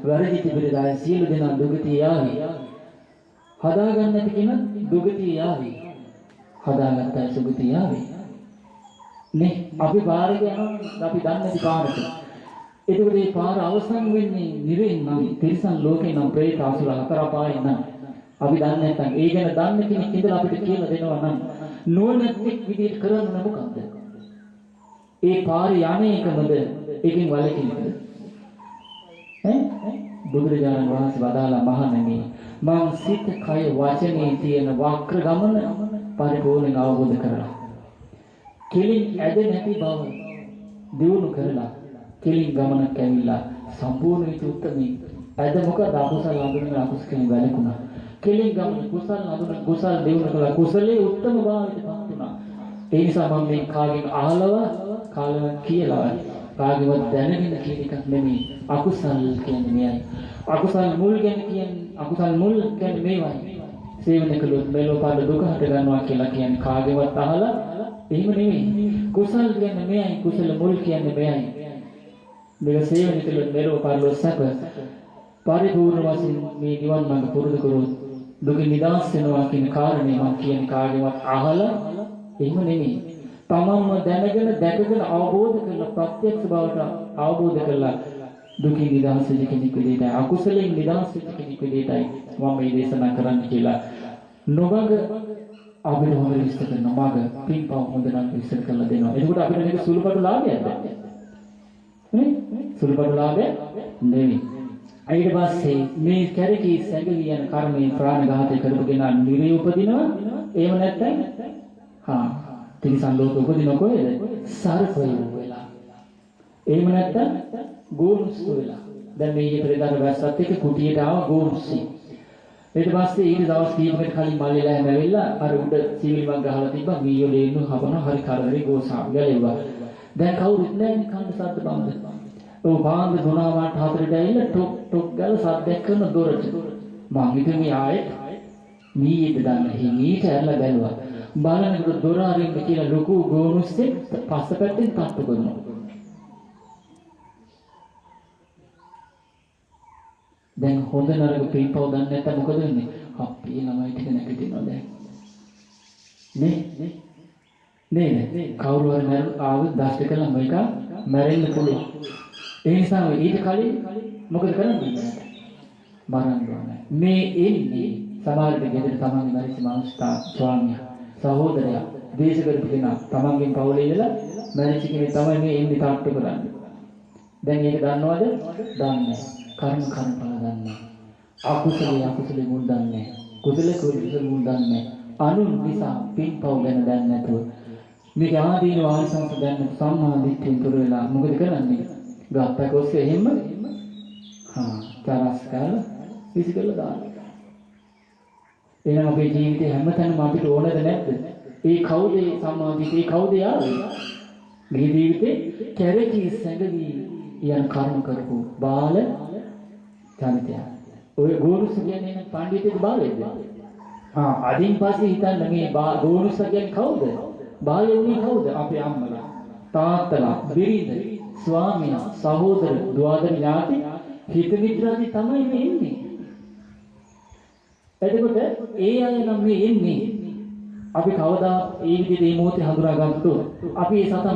වැරදි තිබෙලා සියලු දෙනා දුගතිය යාවි. හදාගන්න නැති කෙනා දුගතිය යාවි. හදාගත්තා සුගතිය යාවි. නේ අපි පාරේ යනවා අපි දන්නේ නැති පාරක. එතකොට මේ පාර අවසන් වෙන්නේ නිරෙන් නම් තිරිසන් ලෝකේ නම් ප්‍රේත අසුර හතර පායෙන් නම් අපි දන්නේ නැත්නම් ඒ ගැන දන්න කෙනෙක් ඉඳලා අපිට කියලා දෙනවා නම් නොනැතික් විදිහට කරන්න මොකක්ද? ඒ පාරේ යන්නේ එකමද? එකකින් වලකින්නද? බුදුරජාණන් වහන්සේ වදාලා මහණෙනි මං සිත කය වචනේ තියෙන වක්‍ර ගමන පරිපූර්ණයෙන් අවබෝධ කරලා කෙලින් ඇද නැති බව දියුණු කරලා කෙලින් ගමනක් ඇවිල්ලා සම්පූර්ණ විච උත්තමී ඇද මොකද අකුසල අඳුන අකුසකෙන් වැළකුණා කෙලින් ගමන කුසල අඳුන කුසල දියුණු කළා කුසලයේ උත්තම භාවයට පත් වුණා ඒ නිසා මම මේ කාගෙන් අහලව කාලව කියලා කාගේවත් දැනගෙන කියන එකක් නෙමෙයි අකුසල් කියන්නේ මෙයයි අකුසල් මුල් ගැන කියන්නේ අකුසල් මුල් කියන්නේ මේවයි සේවන කළොත් මෙලෝ පාද දුක හට ගන්නවා කියලා කියන්නේ කාගේවත් අහලා එහෙම නෙමෙයි කුසල් කියන්නේ මෙයයි කුසල මුල් කියන්නේ මෙයයි මේක සේවන කළොත් මෙලෝ පාද සැප පරිපූර්ණ වශයෙන් මේ නිවන් මඟ පුරුදු කරොත් දුක නිදහස් වෙනවා කියන කාරණේ මම කියන කාගේවත් අහලා එහෙම නෙමෙයි තමන්ම දැනගෙන දැකගෙන අවබෝධ කරලා ප්‍රත්‍යක්ෂ බවට අවබෝධ කරලා දුකින් නිදහස් වෙන කෙනෙක් විදිහට අකුසලයෙන් නිදහස් වෙන කෙනෙක් විදිහටයි මම මේ දේශනා කරන්න කියලා නොවග අපිට හොඳ විස්තර කරනවා මග පින්පව හොඳ නම් විස්තර කරලා දෙනවා එතකොට අපිට මේක සුළුපටු ලාභයක්ද නේ සුළුපටු ලාභය නෙවෙයි ඊට පස්සේ මේ කැරකී සැඟවි යන කර්මයෙන් ප්‍රාණඝාතය කරපගෙන නිරේ උපදිනවා එහෙම නැත්නම් තිරිසන් ලෝකෙ උපදින කොහෙද? සර්පයෝ වෙලා. එහෙම නැත්නම් ගෝනුස්සෝ වෙලා. දැන් මේ ඊපෙරේදාට වැස්සත් එක්ක කුටියට ආව ගෝනුස්සී. ඊට පස්සේ ඊට දවස් කීපයකට කලින් මල්ලිලා හැමෙවිලා අර උඩ සීවිලක් ගහලා තිබ්බා මීයෝ ලේන්නු හපන හරි කරදරේ ගෝසා ගැලෙව්වා. දැන් කවුරුත් නැහැ කන්ද සද්ද බඳ. ඔව් පාන්ද 3:00ට 4ට ඇවිල්ලා ටොක් ටොක් ගාලා සද්දයක් කරන දොරට. මං හිතුවේ මේ ආයේ මීයේද දාන්න හිමීට ඇරලා බැලුවා. බලනකොට දොර අරින්න කියලා ලොකු ගෝනුස්සෙක් පස්සපැත්තෙන් තට්ටු කරනවා. දැන් හොඳ නරක පින්පව දන්නේ නැත්නම් මොකද වෙන්නේ? අපේ ළමයි ටික නැගිටිනවා දැන්. නේ කවුරු හරි ආවොත් දාස්ත කළා මේක මැරෙන්න පුළුවන්. ඒ නිසා ඊට කලින් මොකද කරන්නේ? මරන්න ඕනේ. මේ එන්නේ සමහරට ගෙදර තමන්ගේ මරිච්ච මනුස්සා ස්වාමියා සහෝදරයා දේශ කරපු කෙනා තමන්ගෙන් පවුලේ ඉඳලා මැරිච්ච කෙනෙක් තමයි මේ එන්නේ තාට්ටු කරන්නේ. දැන් ඒක දන්නවද? දන්නේ. කර්මඵල දන්නේ. අකුසලයේ මුල් දන්නේ. කුසල මුල් දන්නේ. අනුන් නිසා පින්පව් ගැන දන්නේ නැතුව මේක ආදීන වාසංශ දැන්න සම්මා දිට්ඨියෙන් තුර වෙලා මොකද කරන්නේ? ගාත්තක ඔස්සේ එහෙම තරස්කල විසිකලා දානවා. එහෙනම් අපේ ජීවිතේ හැමතැනම අපිට ඕනද නැද්ද? ඒ කවුද සම්මාදිතේ කවුද යාවේ? මේ ජීවිතේ කැරකී සැඟවි යන කර්ම කරපු බාල චරිතය. ඔය ගෝරුස කියන්නේ නම් පඬිතුක බාලයේද? අදින් පස්සේ හිතන්න මේ ගෝරුස කියන්නේ කවුද? බාලේ උනේ කවුද? අපේ අම්මලා, තාත්තලා, බිරිඳ, ස්වාමියා, සහෝදර, දුවදර ඥාති හිත මිත්‍රාදි තමයි මේ ඉන්නේ. එතකොට ඒ අය නම් මේ එන්නේ අපි කවදා ඒ විදිහට මේ මොහොතේ හඳුනාගත්තොත් අපි ඒ සතා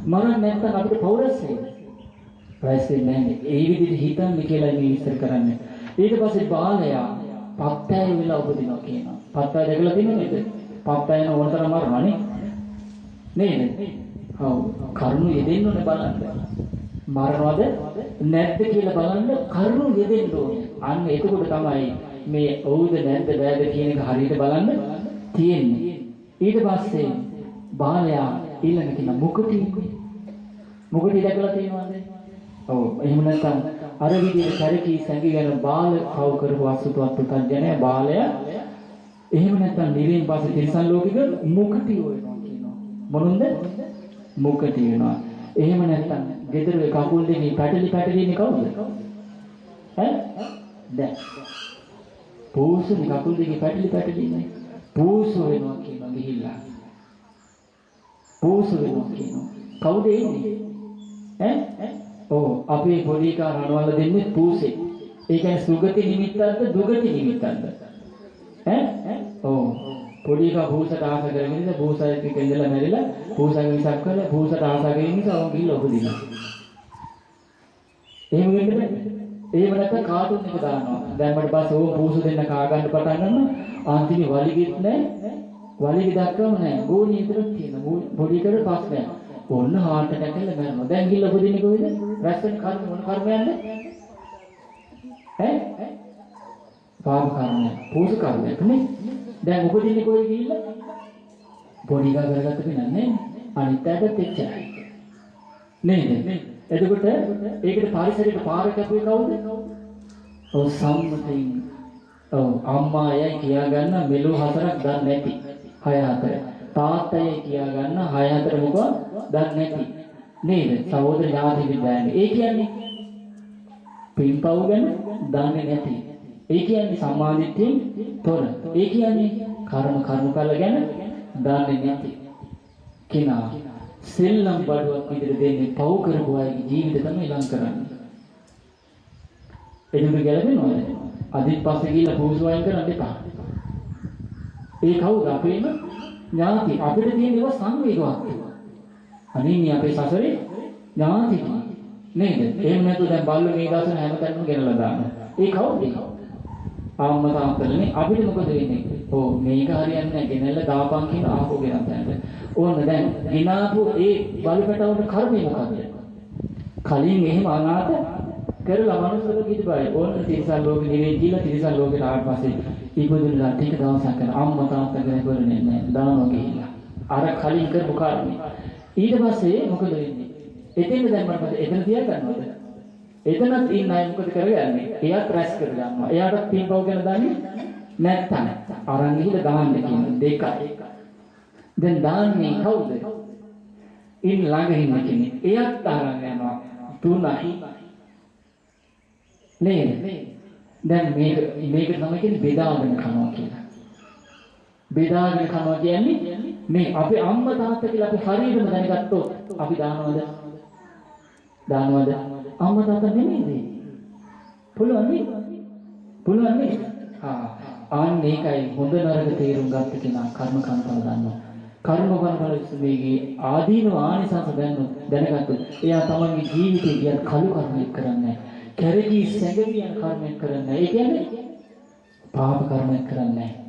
මරන්නේ නැත්නම් අපිට පෞරස්සේ ප්‍රශ්නේ නැහැ. ඒ විදිහට හිතන්නේ කියලා මේ විස්තර කරන්නේ. ඊට පස්සේ බාලයා පත්තය වෙලා උපදිනවා කියනවා. පත්තය දැකලා තියෙනවද? පත්තයන ඕනතරම් මරනනේ. නේද? ඔව්. කරුණු යෙදෙන්න ඕනේ බලන්න. මරනවද නැද්ද කියලා බලන්න කරුණු යෙදෙන්න ඕනේ. අන්න එතකොට තමයි මේ ඔව්ද නැද්ද බෑද කියන එක හරියට බලන්න තියෙන්නේ. ඊට පස්සේ බාලයා ඊළඟ කියන මොකටි දැකලා තියෙනවද? ඔව් එහෙම නැත්නම් අර විදිහට කරකී සැඟි යන බාල කව කරපු අසුතුවත් පුතඥය බාලයා එහෙම නැත්නම් නිරේන් පස්සේ තිරිසන් ලෝකෙක මොකටි වෙනවා කියනවා. මොනුන්ද? මොකටි වෙනවා. එහෙම නැත්නම් ගෙදර කකුල් දෙකේ පැටලි ඉන්නේ කවුද? දැන් පූසුනි කකුල් දෙකේ පැටලි ඉන්නේ. පූසු වෙනවා කියනවා ගිහිල්ලා. පූසු වෙනවා කියනවා. කවුද එන්නේ? ඔව් අපේ පොඩි කාර රණවල දෙන්නේ පූසේ. ඒ කියන්නේ සුගති නිමිත්තක්ද දුගති නිමිත්තක්ද? ඔව් පොඩි කා පූසට ආස කරගෙන ඉඳ පූසායි කෙන්දලා මැරිලා පූසාගේ විසක් කරලා පූසට ආස කරගෙන නිසා ඔවුන් ගිහිල්ලා උපදිනවා. එහෙම වෙන්නේ නැහැ. එහෙම නැත්නම් කාටුන් එක දානවා. දැම්මට පස්සේ ඕක පූසු දෙන්න කා ගන්න පටන් ගන්නවා. අන්තිමේ වලිගෙත් නැහැ. වලිගෙ දක්වම නැහැ. ගෝණිය විතරක් තියෙනවා. පොඩි කර පස්සේ ඔන්න හાર્ට් ඇටැක් එකල මැරෙනවා. දැන් ගිහිල්ලා උපදින්නේ කොහෙද? රැස්වෙන කර්ම මොන කර්මයන්ද? ඈ පාප කර්මය පූජ කර්මයක් නේ. දැන් උපදින්නේ කොහෙද ගිහිල්ලා? පොඩි ගා කරගත්ත පිනන්නේ අනිත් අයටත් එච්චරයි. නේද? එතකොට ඒකට පරිසරයට පාර කැපුවේ කවුද? ඔව් සම්මතයෙන්. ඔව් අම්මා අයයි කියා ගන්න මෙලෝ හතරක් දන්නේ නැති. 6-4. තාත්තයි කියා ගන්න 6-4 මොකක්ද දන්නේ නැති. නේද? සහෝදර ඥාති විද්‍යාවේ. ඒ කියන්නේ පින්පව් ගැන දන්නේ නැති. ඒ කියන්නේ සම්මාදිට්ඨියෙන් තොර. ඒ කියන්නේ කර්මඵල ගැන දන්නේ නැති කෙනා සෙල්ලම් බඩුවක් විදිහට දෙන්නේ පව් කරපු අයගේ ජීවිත තමයි ලං කරන්නේ. එදින ගැලපෙනවද? අදින් පස්සේ ගිහිල්ලා පූජාවෙන් කරන්න එපා. ඒ කවුද? අපේම ඥාති. අපිට තියෙන ඒවා සංවේගවත්. අනින්නේ අපේ සසරේ ඥාති නේද? එහෙම නැතු දැන් බල්ලු මේ දාසන හැමතැනම ගෙනලා දානවා. ඒ කවුද? ආම්මා තාත්තලානේ. අපිට මොකද වෙන්නේ? ඔව් මේක හරියන්නේ නැහැ. ගෙනල්ලා දාපන් කියන ආපෝ ගෙනත් යන්න. ඕන්න දැන් ගිනාපු ඒ බලපටවල කර්මය මොකද්ද? කලින් එහෙම අනාථ කරලා මනුස්සයෙක් හිටපයි. ඕන්න තිරිසන් ලෝකෙ නිවේ කියලා තිරිසන් ලෝකෙට ආවට පස්සේ ඉපදුණා ටික දවසක් කරන අම්මා තාත්තා කෙනෙක් වෙන්නේ නැහැ. දානවා ගිහිල්ලා. අර කලින් කරපු කර්මය. ඊට පස්සේ මොකද වෙන්නේ? එතෙන්ද දැන් මම එතන තියා ගන්නවද? එතනත් ඉන්න අය මොකද කරගන්නේ? එයාත් රැස් කර ගන්නවා. එයාට පින්පව් ගැන දන්නේ නැත්තම් අරන් ගිහලා දාන්න කියන දෙකයි. දැන් දාන්නේ කවුද? ඉන් ළඟ ඉන්න කෙනෙක්. එයාත් අරන් යනවා 3යි. නේද? දැන් මේක තමයි කියන්නේ බෙදාගෙන කනවා කියලා. බෙදාගෙන කනවා කියන්නේ මේ අපේ අම්මා තාත්තා කියලා අපි හරියටම දැනගත්තොත් අපි දානවද? අම්මා තාත්තා නෙමෙයිද? පුළුවන් නේ? ආන්න ඒකයි හොඳ නරක තේරුම් ගත්ත කෙනා කර්ම කන්පල දන්නවා. කර්ම කන්පල මේකේ ආදීනව ආනිසංස දැනගත්තොත් එයා තමන්ගේ ජීවිතේ කියන කළු කර්මයක් කරන්නේ නැහැ. කැරකී සැඟවියන් කර්මයක් කරන්නේ නැහැ. ඒ කියන්නේ පාප කර්මයක් කරන්නේ නැහැ.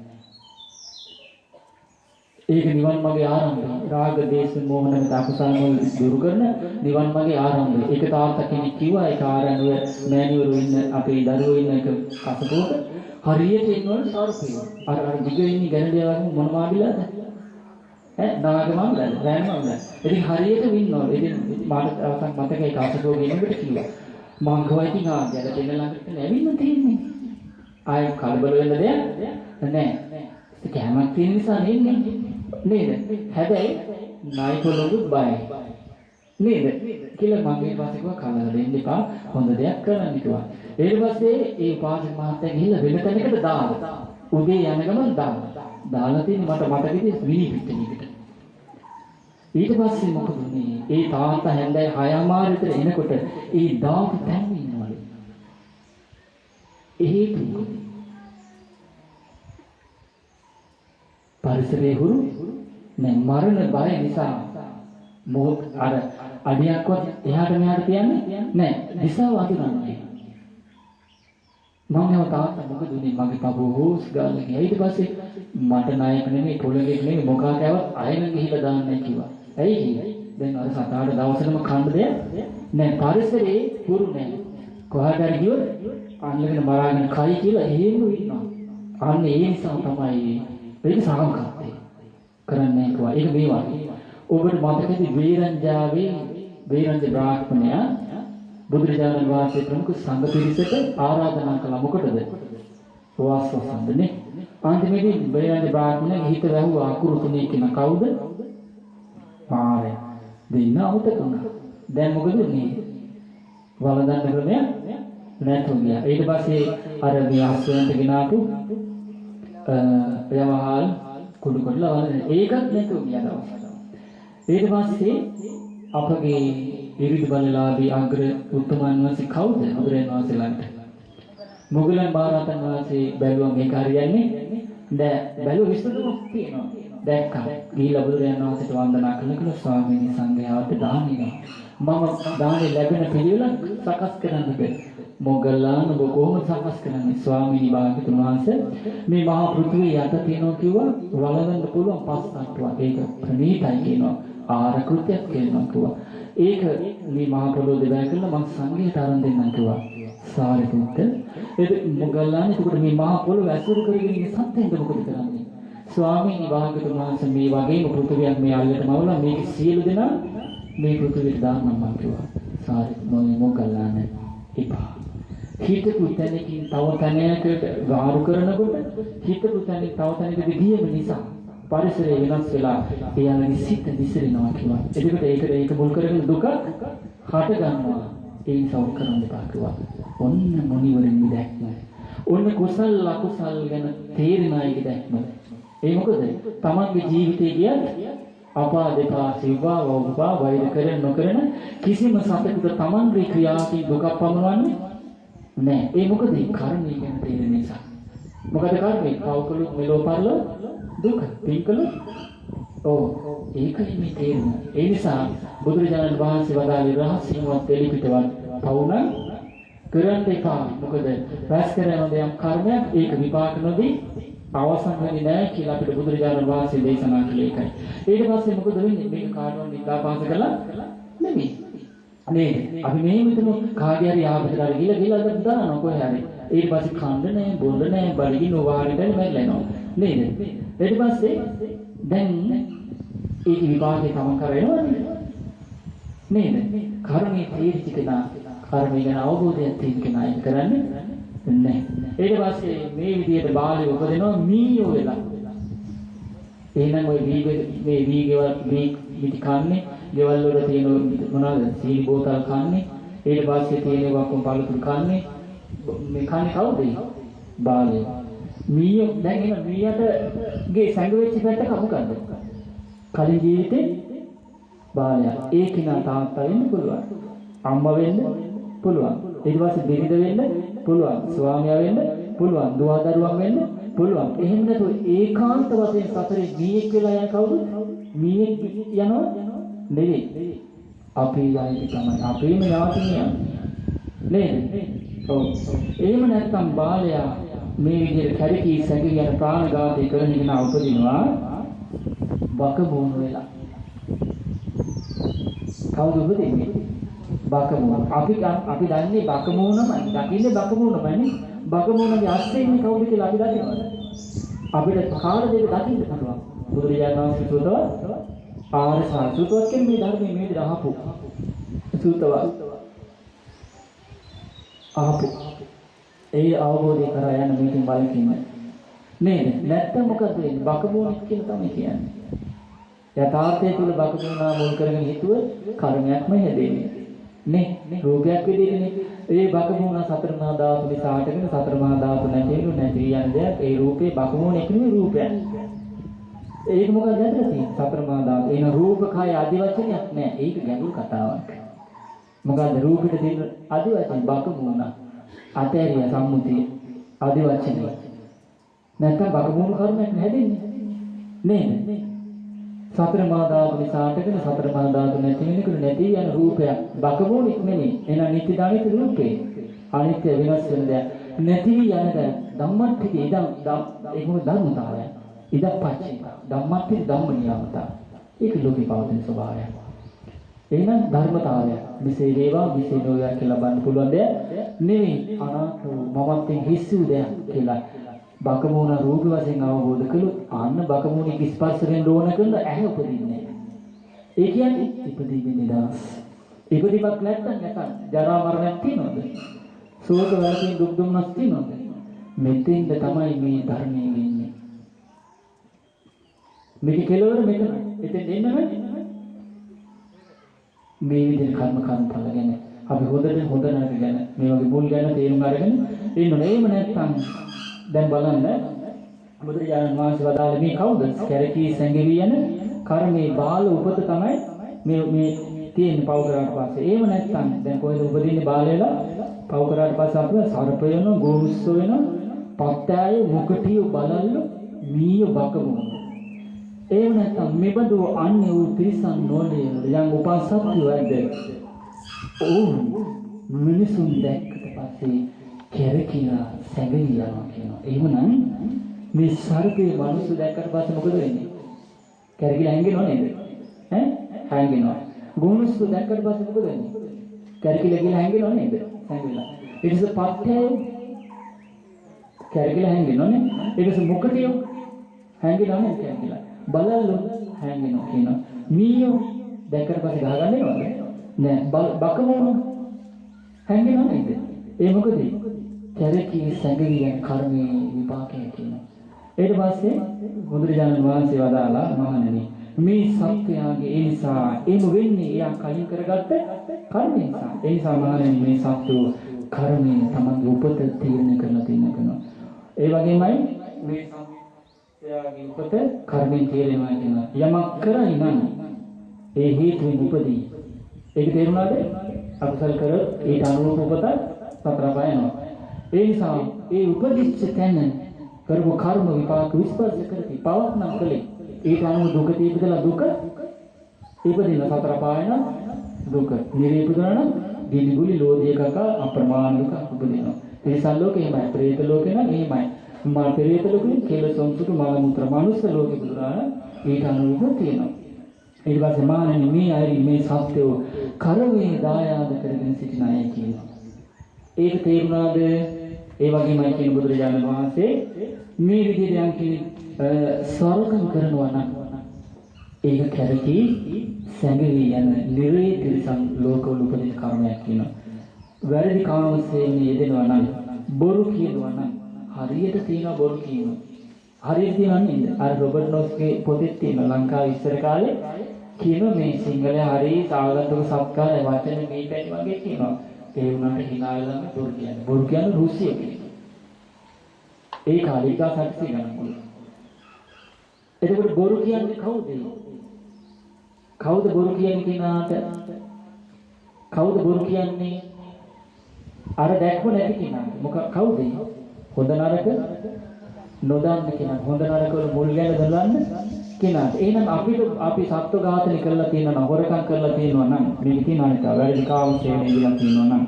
ඒක නිවන් මාගේ ආරම්භය. රාග, දේශ, මෝහ නැමැති අකුසල වල දුරු කරන නිවන් මාගේ ආරම්භය. ඒක තාත්තා කෙනෙක් කිව්වා ඒක ආරණුව මෑණිවරු ඉන්න අපේ දරුවෝ ඉන්න එක කසපුවක හරියට ඉන්නවලු සර්පයෝ. අර දිගේ ඉන්නේ ගැණඩියා වගේ මොන මාඩිලාද? නාගමංගලද? රෑමංගලද? ඉතින් හරියට වින්නවලු. ඉතින් මාට අවසන් මතකයි කසපුවක ඉන්නකොට කිව්වා. මං ගෝයි ඉතින් ආගල දෙන්න ළඟට නැවින්න තියෙන්නේ. ආයෙ කලබල වෙන්න දෙයක් නැහැ. කැමක් තියෙන නිසා නෙන්නේ නේද? හැබැයි නායකලොගුත් බයයි නේද? කියලා මම ඊට පස්සේ කිව්වා කලබල වෙන්න එපා හොඳ දෙයක් කරන්න කිව්වා. ඊට පස්සේ ඒ උපාසක මහත්තයා ගිහිල්ලා වෙන තැනකට දාලා උදේ යන ගමන් දාලා තියෙන්නේ මට මතකෙදී විනි පිටණියකට. ඊට පස්සේ මොකද උනේ? ඒ තාත්තා හැන්දෑව 6:00 විතර එනකොට ඒ දාපු තැන් ඉන්නවලු. පරිසරයේ හුරු මරණ බය නිසා මොහොත් අර අඩියක්වත් එහාට මෙහාට තියන්නේ නැහැ. දිශාව අඳුරන්නේ. මම තාත්තා මොකද උනේ මගේ පපුව හොස් ගාලා ගියා. ඊට පස්සේ මට නායක නෙමෙයි පොළොගේ නෙමෙයි මොකක් ආවත් අයන ගිහිලා දාන්නයි කිව්වා. ඇයි කිව්වේ? දැන් අර සතාට දවසටම කන්න දෙයක් නැහැ. පරිසරයේ හුරු නැහැ. කොහාට හරි ගියොත් අන්නගෙන මරාගෙන කයි කියලා එහෙම ඉන්නවා. අන්න ඒ නිසා තමයි ඒක සාමකාමී කරන්නේ කොහොම ඒක මේ වගේ ඔබට මතකද වේරංජ බ්‍රාහ්මණයා බුදුරජාණන් වහන්සේ ප්‍රමුඛ සංඝ පිරිසට ආරාධනා කළා මොකටද? වාස්වසන්දනේ. අන්තිමේදී වේරංජ බ්‍රාහ්මණයා හිත වැහුවා අකුරු තුනේ කියන කවුද? පාරේ. දෙන්න අවතකුණා. දැන් මොකද මේ වළඳන්න ක්‍රමය නැතුව ගියා. ඊට පස්සේ අර විහාසයන්ට ගෙනාපු යවහල් කුඩු කොටලා වල ඒකත් නැතුව ගියා දවස්. ඊට පස්සේ අපගේ විවිධ බලලාභී අග්‍ර උත්තමයන් වහන්සේ කවුද? බුදුරජාණන් වහන්සේලාට. මොගලන් මහරහතන් වහන්සේ බැලුවා මේක හරියන්නේ නෑ. බැලුව විශ්වතුමක් තියෙනවා. දැක්කා. ගිහිල්ලා බුදුරජාණන් වහන්සේට වන්දනා කළා ස්වාමීනි සංඝයාට දාන්නේ. මම දානේ ලැබෙන පිළිවෙල සකස් කරන්නද? මොග්ගල්ලාන ඔබ කොහොමද සකස් කරන්නේ? ස්වාමීනි භාග්‍යතුන් වහන්සේ මේ මහා පෘථිවිය යට තියෙනවා කිව්වා වළඳන්න පුළුවන් පස් අට්ටුවක්. ඒක ප්‍රණීතයි කියනවා. ආහාර කෘත්‍යයක් කියනවා කිව්වා. ඒක මේ මහා පොළොව දෙබෑ කරලා මම සංඝයට අරන් දෙන්නම් කිව්වා. සාරිපුත්ත ඒ මොග්ගල්ලාන එතකොට මේ මහා පොළොව ඇසුරු කරගෙන ඉන්න සත්ත්වෙන්ද මොකද කරන්නේ? ස්වාමීනි භාග්‍යවතුන් වහන්සේ මේ වගේම පෘථිවියක් මේ අල්ලටම අවුලා මේක සියලු දෙනා මේ පෘථිවියට දාන්නම් මං කිව්වා. සාරිපුත්ත මොග්ගල්ලාන එපා. හිතපු තැනකින් තව තැනකට ගාරු කරනකොට හිතපු තැනකින් තව තැනකට ගියම නිසා පරිසරය වෙනස් වෙලා එයාගේ සිත විසිරෙනවා කියලා. එතකොට ඒක මුල් කරගෙන දුක හට ගන්නවා. ඒ නිසා කරන්න එපා කිව්වා. ඔන්න මොනිවරින් දැක්ම. ඔන්න කුසල අකුසල් ගැන තේරෙන අයගේ දැක්ම. ඒ මොකද? තමන්ගේ ජීවිතේ ගියත් අපා දෙපා සිව්වා වෝපා වෛර කරන නොකරන කිසිම සතෙකුට තමන්ගේ ක්‍රියාවකින් දුකක් පමුණවන්නේ නෑ. ඒ මොකද? කර්මය ගැන තේරෙන නිසා. මොකද කර්මය? පවකලු මෙලෝ පරලෝ දුක. පින්කලු ඔව් ඒකයි මේ තේරුම. ඒ නිසා බුදුරජාණන් වහන්සේ වදාළේ රහසින්වත් එලිපිටවත් පවුන කරන්න එපා. මොකද රැස් කරන දෙයක් කර්මයක් ඒක විපාක නොදී අවසන් වෙන්නේ නැහැ කියලා අපිට බුදුරජාණන් වහන්සේ දේශනා කළේ ඒකයි. ඊට පස්සේ මොකද වෙන්නේ? මේක කාටවත් නිදාපාස කළා නෙමෙයි. නේද? අපි මේ මෙතන කාගේ හරි ආපතකට ගිහලා දානවා කොහේ හරි. ඊට පස්සේ කන්න නැහැ, බොන්න නැහැ, බඩගින්න වාරෙට මැරලා යනවා. නේද? ඊට පස්සේ දැන් ඒක විපාකේ තමන් කරේනවද? නේද? කර්මයේ තීර්ථ කෙනා කර්මය ගැන අවබෝධයක් තියෙන කෙනා ඒක කරන්නේ නැහැ. ඊට පස්සේ මේ විදිහට බාලේ උපදිනවා මීයෝ වෙලා. එහෙනම් ওই වීගේවල් මිටි කන්නේ, ගෙවල් වල තියෙන මොනවාද? සීනි බෝතල් කන්නේ. ඊට පස්සේ තියෙන වක්කුම් පළතුරු කන්නේ. මේ කන්නේ කවුද? බාලේ. මීයෝ දැන් එන මීයට සැඟ වෙච්ච පැත්ත කපු ගන්න. කලින් ජීවිතේ බාලයා ඒ කෙනා තාත්තා වෙන්න පුළුවන්. අම්මා වෙන්න පුළුවන්. ඊට පස්සේ බිරිඳ වෙන්න පුළුවන්. ස්වාමියා වෙන්න පුළුවන්. දුව දරුවන් වෙන්න පුළුවන්. එහෙම නැතු ඒකාන්ත වශයෙන් සතරේ මීයක් වෙලා යන කවුද? මීයක් යනවා නෙවෙයි. අපි යන්නේ තමයි. අපේම යාතිනිය. නේද? ඔව්. එහෙම නැත්නම් බාලයා මේ විදිහට කැරකී සැඟී යන ප්‍රාණඝාතය කරන කෙනා උපදිනවා බකබෝන වෙලා. කවුද උපදින්නේ? බකමූණ. අපි දන්නේ බකමූණමයි. දකින්නේ බකමූණමයි නේ. බකමූණගේ අස්සේ ඉන්නේ කවුද කියලා අපි දන්නවද? අපිට කාල දෙක දකින්න පුළුවන්. බුදුරජාණන් වහන්සේ සූතවත් ආරසා සූතවත් කියන්නේ මේ ධර්මයේ මේ විදිහට අහපු සූතවත් අහපු ඒ අවබෝධය කරා යන මේකෙන් බලකින්න නේද? නැත්තම් මොකද වෙන්නේ? බකමූණ කියලා තමයි කියන්නේ. යථාර්ථය තුල බකමූණා මුල් කරගෙන හිතුව කර්මයක්ම හැදෙන්නේ. නේ රූපයක් විදිහටනේ ඒ බකමූණ සතර මහා ධාතු නිසා හටගෙන සතර මහා ධාතු නැති යන දෙයක් ඒ රූපේ බකමූණ එකනේ රූපයක්. ඒක මොකක්ද ඇත්තට තියෙන්නේ? සතර මහා ධාතු. එන රූපකය ආදි වචනයක් නෑ. ඒක ගැඹුරු කතාවක්. මොකද්ද රූපෙට තියෙන ආදි වචන බකමූණ අතේරිය සම්මුතිය ආදි වචනේ. නැත්නම් බකමූණ කර්මයක් නැදෙන්නේ. නේද? සතර මහා ධාතු නිසා හටගෙන සතර මහා ධාතු නැති වෙනකොට නැති යන රූපයක් බකමූණක් නෙමෙයි. එහෙනම් නිත්‍ය ධානිත රූපේ අනිත්‍ය වෙනස් වෙන දෙයක් නැති යන ධම්මත්‍ති ඉදම් ඒකම ධර්මතාවය. ඉදප්පච්චි ධම්මත්‍ති ධම්ම නියමතා. ඒක ලෝකේ පවතින ස්වභාවය. එහෙනම් ධර්මතාවය මෙසේ වේවා මෙසේ නොවේවා කියලා බලන්න පුළුවන් දෙයක් නෙමෙයි. අනාත්ම මමත්වෙන් හිස් වූ දෙයක් කියලා. බකමූණ රූප වශයෙන් අවබෝධ කළොත් අන්න බකමූණේ ස්පර්ශ වෙන ඕන කරන ඇහැ උපදින්නේ. ඒ කියන්නේ ඉපදීමේ නිදහස්. ඉපදීමක් නැත්නම් ජරා මරණයක් තියෙනවද? ශෝක වේදනා දුක් දුම්නස් තියෙනවද? මෙතෙන්ද තමයි මේ ධර්මයේ ඉන්නේ. මේක කෙලවර මෙතන. එතෙන් දෙන්නම මේ විදිහට කර්ම ගැන අපි හොඳ නරක ගැන මේ වගේ මුල් ගැන තේරුම් අරගෙන ඉන්නනේ. එහෙම නැත්නම් දැන් බලන්න බුදුරජාණන් වහන්සේ වදාළේ මේ කවුද? කැරකී සැඟවි යන කර්මේ බාල උපත තමයි මේ තියෙන පව කරාට පස්සේ. එහෙම නැත්නම් දැන් කොහෙද උපදින්නේ බාලයලා? පව කරාට පස්සේ අපිව සර්ප වෙනවා, ගෝරුස්ස වෙනවා, පත්තෑය, මුකටිය, බලල්ලු, මීය බකමුණ. එහෙම නැත්නම් මෙබඳු අන්‍ය වූ තිරිසන් නොලේ යම් උපසත්තු වැඩ. මිනිසුන් දැක්කට පස්සේ කැරකිලා සැඟවිලා කියනවා. එහෙමනම් මේ සර්පේ මිනිස්සු දැක්කට පස්සේ මොකද වෙන්නේ? කැරකිලා හැංගෙනව නේද? හැංගෙනවා. ගෝනුස්සු දැක්කට පස්සේ මොකද වෙන්නේ? කැරකිලා ගිහලා හැංගෙනව නේද? හැංගෙලා. ඊට පස්සේ පත්‍යය කැරකිලා හැංගෙනවනේ. ඊට පස්සේ මුකටිය හැංගෙනවනේ කැරකිලා. බලල්ලු හැංගෙනවා කියනවා. මීයෝ දැක්කට පස්සේ ගහගන්න එනවද? නෑ. බකමෝන හැංගෙනව නේද? ඒ මොකද? කැරකී සැඟවි යන කර්මයේ විපාකය කියනවා. ඊට පස්සේ බුදුරජාණන් වහන්සේ වදාලා මහණෙනි මේ සත්‍යයගේ ඒ නිසා එම වෙන්නේ එයා කලින් කරගත්ත කර්ම නිසා. ඒ නිසා මහණෙනි මේ සත්‍ය කර්මයෙන් තමන්ගේ උපත තීරණය කරලා තියෙනවා. ඒ වගේමයි මේ සත්‍යයගේ උපත කර්මයෙන් තීරණය කරනවා. යමක් කරයි නම් ඒ හේතුවෙන් උපදී. ඒක තේරුණාද? අකුසල කරොත් ඒ අනුරූප උපත සතර බයනවා. ඒ නිසා ඒ උපදිච්ච තැන කරපු කර්ම විපාක විස්පර්ශ කරති පවක් නම් කලේ ඒක අනුව දුක තීපදලා දුක ඉපදින සතර පායන දුක නිරේපදන දිලිගුලි ලෝධියකක අප්‍රමාණ දුක උපදිනවා. ඒ සල්ලෝකේමයි ප්‍රේත ලෝකේ නම් එහෙමයි. මා ප්‍රේත ලෝකේ කෙලෙස් සම්පූර්ණ මල මුත්‍ර මනුස්ස ලෝකේ බුදුරාණ ඒක අනුව තියෙනවා. ඊට පස්සේ මානෙනි මේ අයරි මේ සත්‍යෝ කරවේ දායාද කරගෙන සිටින අය කියනවා. ඒක තේරුණාද? ඒ වගේමයි කියන බුදුරජාණන් වහන්සේ මේ විදිහට යම් කෙනෙක් සරකම් කරනවා නම් ඒක කැරකි සැඟවි යන නිරේ තිරසන් ලෝකවල උපදින කර්මයක් කියනවා. වැරදි කාමසයෙන් යෙදෙනවා නම් බොරු කියනවා නම් හරියට තියෙන බොරු කියනවා. හරියට තියෙනව නේද? අර රොබර්ට් නොස්ගේ පොතේ තියෙන ලංකාවේ ඉස්සර කාලේ කියන මේ සිංහලයේ හරිය සාගතක සත්කාර වචන මේකයි වගේ කියනවා. ඒ වුණාට hina වෙලාම බොරු කියන්නේ. බොරු කියන්නේ රුසිය කෙනෙක්. ඒ කාලේ 1600 ගණන්. එතකොට බොරු කියන්නේ කවුද? කවුද බොරු කියන්නේ කෙනාට? කවුද බොරු කියන්නේ? අර දැක්ම නැති කෙනා. කවුද? හොඳ නරක නොදන්න කෙනා. හොඳ නරක වල මුල් ගැන දලන්න කෙනා. එහෙනම් අපි සත්ව ඝාතනය කරලා තියෙනවා නම් හොරකම් කරලා තියෙනවා නම් මේ කිනානිට වැරදි කාමසේනේ ඉඳලා තියෙනවා නම්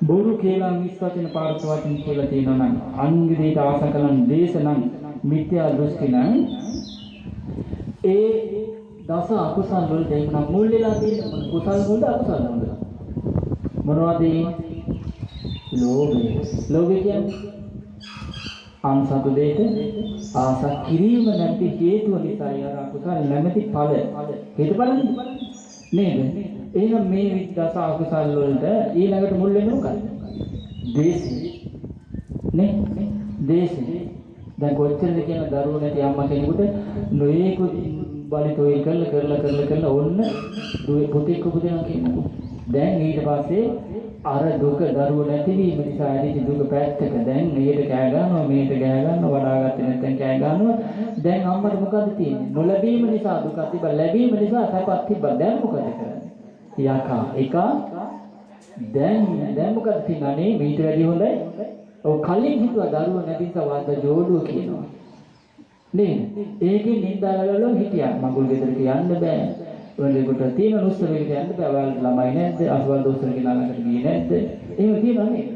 බොරු කියලා විශ්වචන පාර්ථ වචන කියලා තියෙනවා නම් අන්ගේ දෙයට ආශා කරන දේශ නම් මිත්‍යා දෘෂ්ටි නම් ඒ දස අකුසල් වල දෙන්න මුල් වෙලා තියෙන කුසල් වලද අකුසල් වලද මොනවද? ලෝභය කියන්නේ අන්සතු දෙයට ආශා කිරීම නැති හේතුව නිසා යර අකුසල නැමැති ඵල හේතුඵලනේ නේද? එහෙනම් මේ විදස අකුසල් වලට ඊළඟට මුල් වෙන්නේ මොකක්ද? දේශය නේ? දේශය. දැන් කොච්චරද කියන දරුවෝ නැති අම්මා කෙනෙකුට නොයේකු බලතෝයි කරලා ඔන්න පුතෙක් උපදිනවා කියනවා. දැන් ඊට පස්සේ අර දුක දරුවෝ නැතිවීම නිසා ඇතිවෙච්ච දුක පැත්තක දැන් ඊට කෑ ගන්නවා මේට කෑ ගන්නවා වඩාගත්තේ නැත්නම් කෑ ගන්නවා. දැන් අම්මට මොකද තියෙන්නේ? නොලැබීම නිසා දුකක් තිබ්බා, ලැබීම නිසා සැපක් තිබ්බා. දැන් මොකද කරන්නේ? යකා එක දැන් මොකද තියෙන්නේ? මීට වැඩි හොඳයි. ඔව් කලින් හිතුවා දරුවෝ නැති නිසා වද්ද ජෝඩුව කියනවා නේද? ඒකේ නින්දාවල හිටියා මඟුල් ගෙදරට යන්න බෑ. ඔයගොල්ලෝ තියෙන නුස්සලෙකට යන්න බෑ. ඔයාලට ළමයි නැද්ද? අසවල් දොස්තර කෙනාලකට ගියේ නැද්ද? එහෙම තියෙනවා නේද?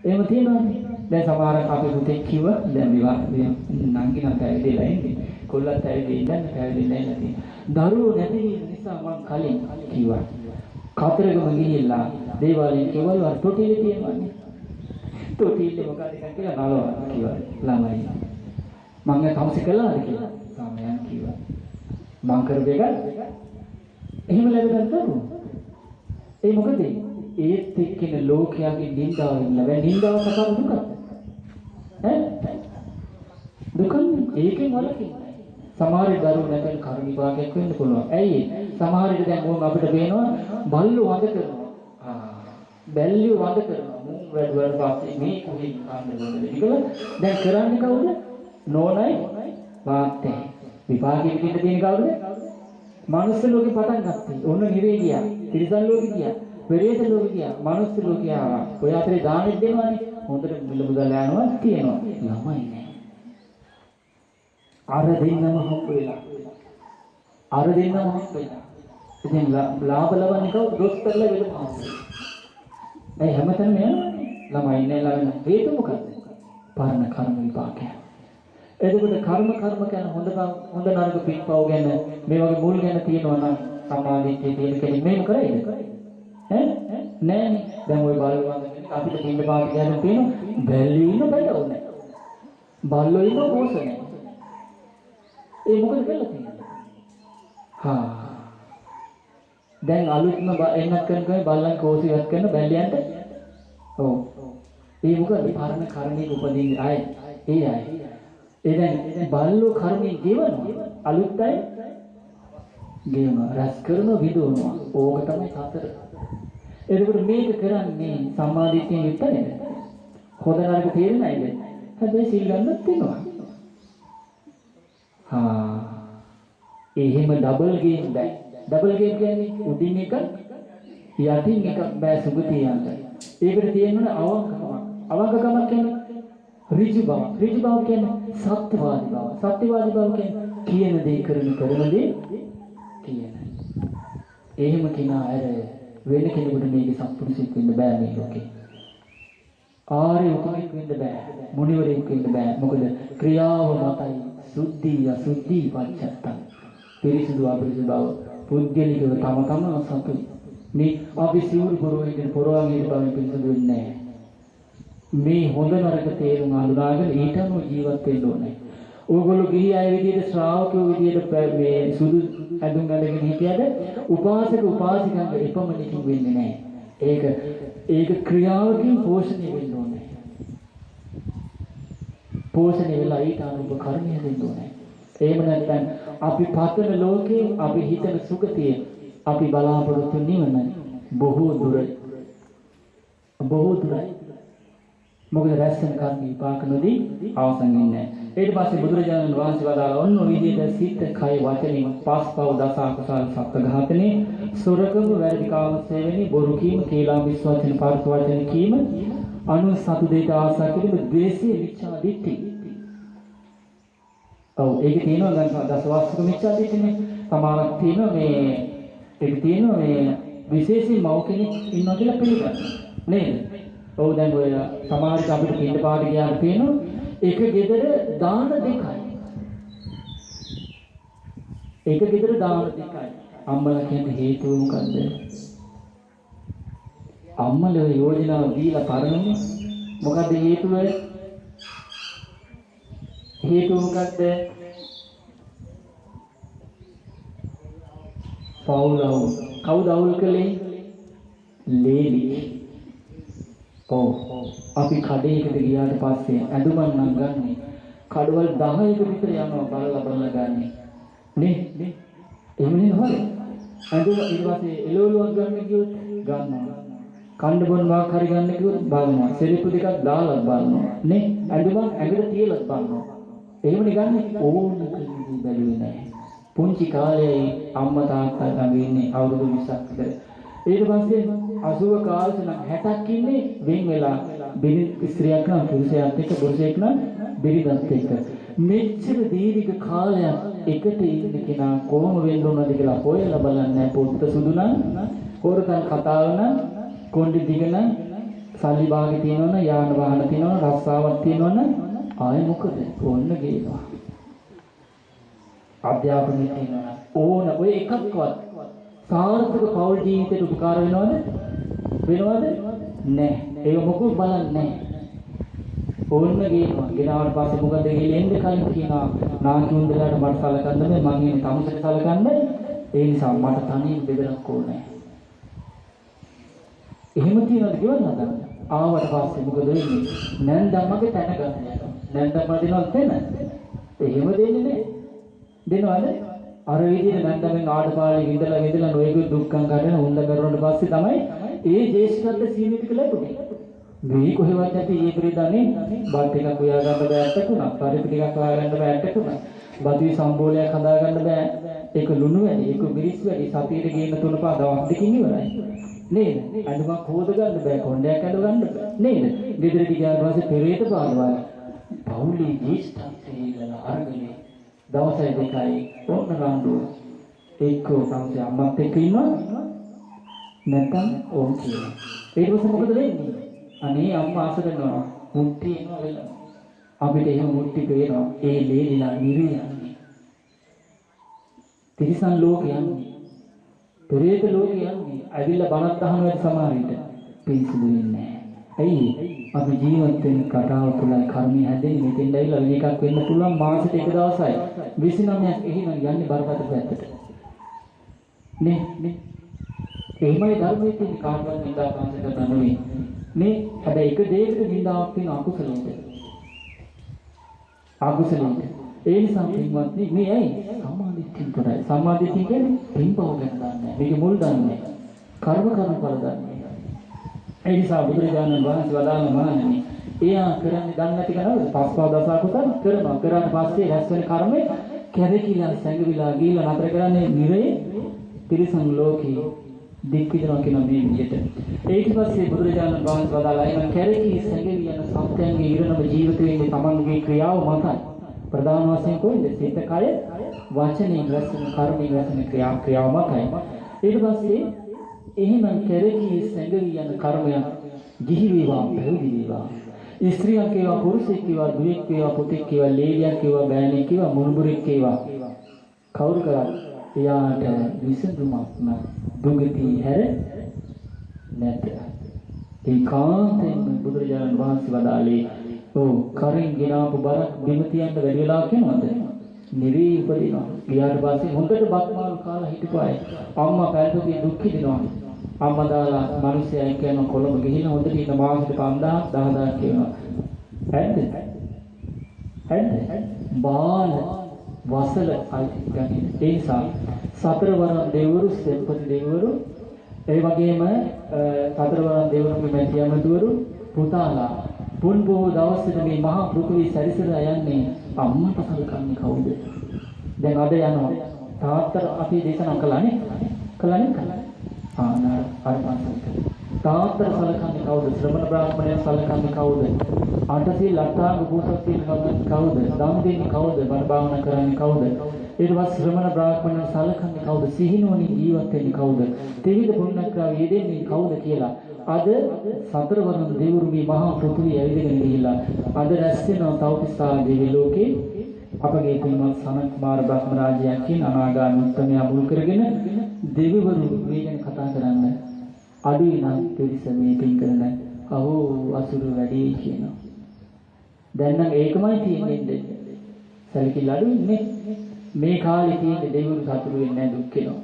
එහෙම තියෙනවානේ. දැන් සමහරක් අපේ පුතෙක් කිව්ව දැන් විවාහ නංගිනත් ඇවිදලා ඉන්නේ. කොල්ලත් ඇවිදලා ඉන්න පැවිදි නැති. දරුවෝ නැති නිසා මම කලින් කිව්වා. කතරගම ගිහිල්ලා දේවාලයෙන් කෙවල් වර තොටිලේ තියෙනවානේ. තොටිලේ මොකද කියලා නලවා කිව්වා ළමයි. මම කම්සි කළාද කියලා. සාමයන් කිව්වා. මං කරපු එක එහෙම ලැබෙන්න දරුවෝ. ඒ මොකද? ඒත් එක්කෙන ලෝකයාගේ නින්දාව ලැබෙන නින්දාව සකල දුක. දුක ඒකෙන් වලකින්. සමහර දරුවෝ නැතන කර්ම විපාකයක් වෙන්න පුළුවන්. ඇයි ඒ? සමහර විට දැන් ඕම අපිට පේනවා බල්ලෝ වද කරනවා. බැල්ලියෝ වද කරනවා. මුන් වැඩුවාට පස්සේ මේ කුහි කාණ්ඩවල ඉතින් දැන් කරන්නේ කවුද? නෝනයි වාත්තේ. විපාකෙ විදිහට තියෙන කවුද? මනුස්ස ලෝකේ පටන් ගත්තේ. ඔන්න නිරේ ගියා. තිරිසන් ලෝකේ ගියා. පෙරේත ලෝකේ ගියා. මනුස්ස ලෝකේ ආවා. ඔය අතරේ දානෙත් දෙනවානේ. හොඳට මිල මුදල් යනවා තියෙනවා. ළමයි නෑ. අර දෙන්නම හම්බ වෙලා. ඉතින් ලාභ ලබන්නේ කවුද? දොස්තරලා වෙලපහම. ඒ හැමතැනම යනවානේ. ළමයි නෑ ළමයි. හේතුව මොකද්ද? පරණ කර්ම විපාකය. එතකොට කර්ම කියන හොඳ නරක පින්පව් ගැන මේ වගේ මුල් ගැන තියෙනවා නම් සමාධියේ තියෙන කෙනෙක් මේක කරයිද? නෑනේ. දැන් ওই බාල වන්දනේ අපිට පින්න පාට කියන තියෙන බැල්ලි ඉන්න බයව නැහැ. බල්ලෝ ඉන්න කොහොස නැහැ. ඒ මොකද කියලා තියෙන්නේ? හා දැන් අලුත්ම එන්නත් කරන බල්ලන් කෝසියක් කරන බැල්ලියන්ට ඔව් ඒ මොකද පරණ කර්මයක උපදින්නේ ආයේ ඒ ආයේ ඒ දැන් බල්ලෝ කර්මයෙන් ගෙවනවා අලුත් අය ගෙවනවා රැස් කරන විදෝනවා ඕක තමයි සතර. එතකොට මේක කරන්නේ සම්මාදිට්ඨියෙන් යුක්ත නේද? හොඳ නරක තේරෙන්නේ නැයිද? හැබැයි සිල් ගන්නත් වෙනවා. හා එහෙම ඩබල් ගේම් බෑ. ඩබල් ගේම් කියන්නේ උඩින් එකක් යටින් එකක් බෑ සුගතිය යන්න. ඒකට තියෙන්න අවංකකමක්. අවංකකමක් කියන්නේ ඍජු බව. ඍජු බව කියන්නේ සත්‍යවාදී බව. සත්‍යවාදී බව කියන්නේ කියන දේ කරන දේ කියන. එහෙම කිනා අර වෙන කෙනෙකුට මේක සම්පූර්ණයක් වෙන්න බෑ මේ ලෝකේ. ආර්ය උතුමෙක් වෙන්න බෑ. මුනිවරයෙක් වෙන්න බෑ. මොකද ක්‍රියාව මතයි සුද්ධි අසුද්ධි පච්චත්තං. පිරිසිදු අපිරිසිදු බව පුද්ගලිකව තම සතුයි. මේ අපි සිවුරු පුරවගෙන පුරවාගෙන බව පිරිසිදු වෙන්නේ නැහැ. මේ හොඳ නරක තේරුම් අඳුනාගෙන ඊටම ජීවත් වෙන්න ඕනේ. ඕගොල්ලෝ ගිහි අය විදියට ශ්‍රාවකයෝ විදියට මේ සුදු ඇඳුම් අඳගෙන හිටියද උපාසක උපාසිකාංග එපමණකින් වෙන්නේ නැහැ. ඒක ක්‍රියාවකින් පෝෂණය වෙන්න ඕනේ. පෝෂණය වෙලා ඊට අනුව කර්මය දෙන්න ඕනේ. එහෙම නැත්නම් අපි පතන ලෝකේ අපි හිතන සුගතිය අපි බලාපොරොත්තු නිවන බොහෝ දුරයි. මොකද රැස්සන කර්ම විපාක නොදී අවසන් වෙන්නේ නැහැ. ඊට පස්සේ බුදුරජාණන් වහන්සේ වදාළ ඔන්න ඔය විදිහට සිත කය වචනේ පස්පව දස අකුසල සත්ත්ව ඝාතනේ සොරකම වැරදි කාම සේවනයේ බොරු කීම කේලා විශ්වාසන පාර්ථ වචන කීම අනු සතු දෙයට ආසා කිරීම ද්වේෂයේ මිච්ඡා දිට්ඨි. ඔව් ඒක තියෙනවා දැන් දසවාස්තුක මිච්ඡා දිට්ඨිනේ. සමානක් තියෙනවා මේ ඒක තියෙනවා මේ විශේෂී මව් කෙනෙක් ඉන්නවා කියලා පිළිගන්න. නේද? ඔව් දැන් ඔය සමහරවිට අපිට පින්න පාට ගියාම තියෙනවා එක ගෙදර දාන දෙකයි. එක ගෙදර දාන දෙකයි. අම්මලා කියන්නේ හේතුව මොකද්ද? අම්මලා යෝජනාව දීලා කරන්නේ මොකද්ද හේතුව? හේතුව මොකද්ද? පවුලව කවුද අවුල් කළේ? ලේලි. ඔව් අපි කඩේකට ගියාට පස්සේ ඇඳුමක් නම් ගන්නෙ කඩවල් 10ක විතර යනවා බලලා ගන්නෙ නේ එහෙම නේ හොරේ ඇඳුම ඊට පස්සේ එළවලුවක් ගන්න කිව්වොත් ගන්නවා කණ්ඩ බොන්වක් හරි ගන්න කිව්වොත් බලනවා සෙලිපු දෙකක් දාලා බලනවා නේ ඇඳුමක් ඇඟට තියලා බලනවා එහෙමනේ ගන්නෙ ඕන කෙනෙක් බැලුවේ නැහැ පුංචි කාලේ අම්මා තාත්තා ළඟ ඉන්නේ අවුරුදු 20ක් විතර ඊට පස්සේ 80 කාලෙක නම් 60ක් ඉන්නේ වෙන් වෙලා බිරි ස්ත්‍රියක් නම් පුරුෂයෙක් එක්ක පුරුෂයෙක් නම් බිරිඳත් එක්ක මෙච්චර දීර්ඝ කාලයක් එකට ඉන්න කෙනා කොහොම වෙන්න ඕනද කියලා හොයලා බලන්නේ පොත්ත සුදු නම් හොරකම් කතාව නම් කොණ්ඩි දිග නම් සල්ලි භාගෙ තියෙනවනම් යාන වාහන තියෙනවනම් රස්සාවක් තියෙනවනම් ආයෙ මොකද ඕන්න ගේනවා අධ්‍යාපනය තියෙනවා ඕන ඔය එකක්වත් සාර්ථක පෞල් ජීවිතයට උපකාර වෙනවද? නැහැ. ඒක මොකද බලන්නේ නැහැ. ඕන්න ගේනවා. ගෙනාවට පස්සේ මොකද ගිහලා එන්න කලින් කියනවා නාකි උන්දලාට මට සලකන්න බෑ මං ඉන්නේ තමුසෙට සලකන්න. ඒ නිසා මට තනියෙන් බෙදලක් ඕනේ. එහෙම තියනවාද කියවන්න හදන්න. ආවට පස්සේ මොකද වෙන්නේ? නැන්දම්මගේ තැන ගන්න යනවා. නැන්දම්ම දෙනවද තැන? එහෙම දෙන්නේ නැහැ. දෙනවද? අර විදිහට නැන්දමෙන් ආඩපාලේ විඳලා නොයෙකුත් දුක්ඛම් කරන හොඳ කරවන්න පස්සේ තමයි ඒ ජේෂ්ඨත්ව සීමිත ලැබුණේ. මේ කොහෙවත් නැති මේ ප්‍රේදානේ බත් එකක් හොයා ගන්න බෑට තුනක්, පරිප්පු ටිකක් හොයා ගන්න බෑට තුනක්. බතුයි සම්බෝලයක් හදා ගන්න බෑ. ඒක ලුණු වැඩි, ඒක මිරිස් වැඩි, සතියේ ගේන තුන පහ දවස් දෙකකින් ඉවරයි. නේද? අඳුමක් හොද ගන්න බෑ, කොණ්ඩයක් අඳ ගන්න බෑ. නේද? ගෙදරට ගියාට පස්සේ පෙරේත පාදවල පවුලේ ජේෂ්ඨත්වයේ ඉඳලා අරගෙන දවසයි දෙකයි ඕන රණ්ඩු එක්කෝ තමයි අම්මත් එක්ක ඉන්නවා නැත්නම් ඕන් කියනවා ඊට පස්සේ මොකද වෙන්නේ අනේ අම්මා ආස කරනවා මුට්ටි එනවා වෙලා අපිට එහෙම මුට්ටි පේනවා ඒ ලේලිලා නිවියන්නේ තිරිසන් ලෝකේ යන්නේ පෙරේත ලෝකේ යන්නේ ඇවිල්ලා බණක් අහන වෙලාවට සමහර විට පිළිසුදු වෙන්නේ නැහැ ඇයි අපි ජීවත් වෙන කතාව තුළ කර්මය හැදෙන්නේ මෙතෙන් ඇවිල්ලා වෙන එකක් වෙන්න පුළුවන් මාසෙට එක දවසයි 29ක් එහෙනම් යන්නේ බරපතල පැත්තට නේ එහෙමයි ධර්මයේ තියෙන කාර්යයන් නින්දා පාසක තමයි නේ හැබැයි එක දෙයකට නින්දාවක් තියෙන අකුසලෙන්ද ඒ නිසා පින්වත්නි මේ ඇයි සම්මාදිට්ඨිය කරයි සම්මාදිට්ඨිය කියන්නේ පින්පව ගැන දන්නේ මේක මුල් දන්නේ කර්ම ඵල දන්නේ ඒ නිසා බුදුරජාණන් වහන්සේ වදාළ මහණෙනි එයා කරන්නේ දන්නේ නැති කෙනාද පස්පා දස අකුසල කරනවා කරාට පස්සේ රැස් වෙන කර්මය කැරකිලා සැඟවිලා ගිහිල්ලා නතර කරන්නේ නිරේ තිරිසන් ලෝකේ දික් විඳිනවා කියන මේ විදිහට ඊට පස්සේ බුදුරජාණන් වහන්සේ වදාළා එනම් කැරකී සැඟවි යන සත්‍යයන්ගේ ඉරණම ජීවිතයේ තමන්ගේ ක්‍රියාව මතයි ප්‍රධාන වශයෙන් කොයිද සිත කය වචනේ රැස් වෙන කර්මයේ රැස් වෙන ක්‍රියාව මතයි ඊට පස්සේ එහෙනම් කැරකී සැඟවි යන කර්මයන් ගිහි වේවා පැවිදි වේවා ස්ත්‍රියක් වේවා පුරුෂයෙක් වේවා දුවෙක් වේවා පුතෙක් වේවා ලේලියක් වේවා බෑණෙක් වේවා මුණුබුරෙක් වේවා කවුරු කරත් එයාට විසඳුමක් දුගති හැර නැත ඒකාන්තයෙන් බුදුරජාණන් වහන්සේ වදාළේ කරින් ගිනාපු බරක් බිම තියන්න වැඩි වෙලා කියනවද නිරේ උපදිනවා ගියාට පස්සේ හොඳට බක්මාල් කාලා හිටපු අය අම්මා පැල්පතිය දුක් විඳිනවා අම්මා දාලා මිනිස්සයා කියන කොළඹ ගිහින් හොඳට ඉන්න මාසෙට 5000 10000 කියනවා ඇත්ත බාල වසල අයිති ඒ නිසා සතරවරන් දෙවිවරු සෙන්පති දෙවිවරු ඒ වගේම සතරවරන් දෙවිවරුන්ගේ මැටි ඇමතිවරු පුතාලා පුන් බොහෝ දවසට මේ මහා පෘථිවි සැරිසරලා යන්නේ අම්මට සලකන්නේ කවුද දැන් අද යනවා තාත්තට අපි දේශනා කළානේ තාත්තට සලකන්නේ කවුද ශ්‍රමණ බ්‍රාහ්මණයන් සලකන්නේ කවුද අටසිල් අටාංග පූජා කවුද දම් දෙන්නේ කවුද බණ භාවනා කරන්නේ කවුද ඊට පස්සේ ශ්‍රමණ බ්‍රාහ්මණයන් සලකන්නේ කවුද සිහිනුවණින් ජීවත් වෙන්නේ කවුද ත්‍රිවිධ පුණ්‍යක්‍රියාව යෙදෙන්නේ කවුද කියලා අද සතරවරන් දෙවිවරුගේ මහා පෘථිවිය ඇවිදගෙන ගිහිල්ලා අද රැස් වෙනවා තවතිස්සා දෙවි ලෝකේ අපගේ පින්වත් සනත් කුමාර බ්‍රහ්ම රාජයා කියන අනාගාමී උත්තමයා මුල් කරගෙන දෙවිවරු මේ ගැන කතා කරන්න අඩුයි නම් පිරිස මේ පින් කරන අසුරු වැඩි කියනවා දැන් නම් ඒකමයි තියෙන්නේ සැලකිලි අඩුයිනේ මේ කාලේ තියෙන දෙවිවරු සතුරු වෙන්නේ නැහැ දුක් වෙනවා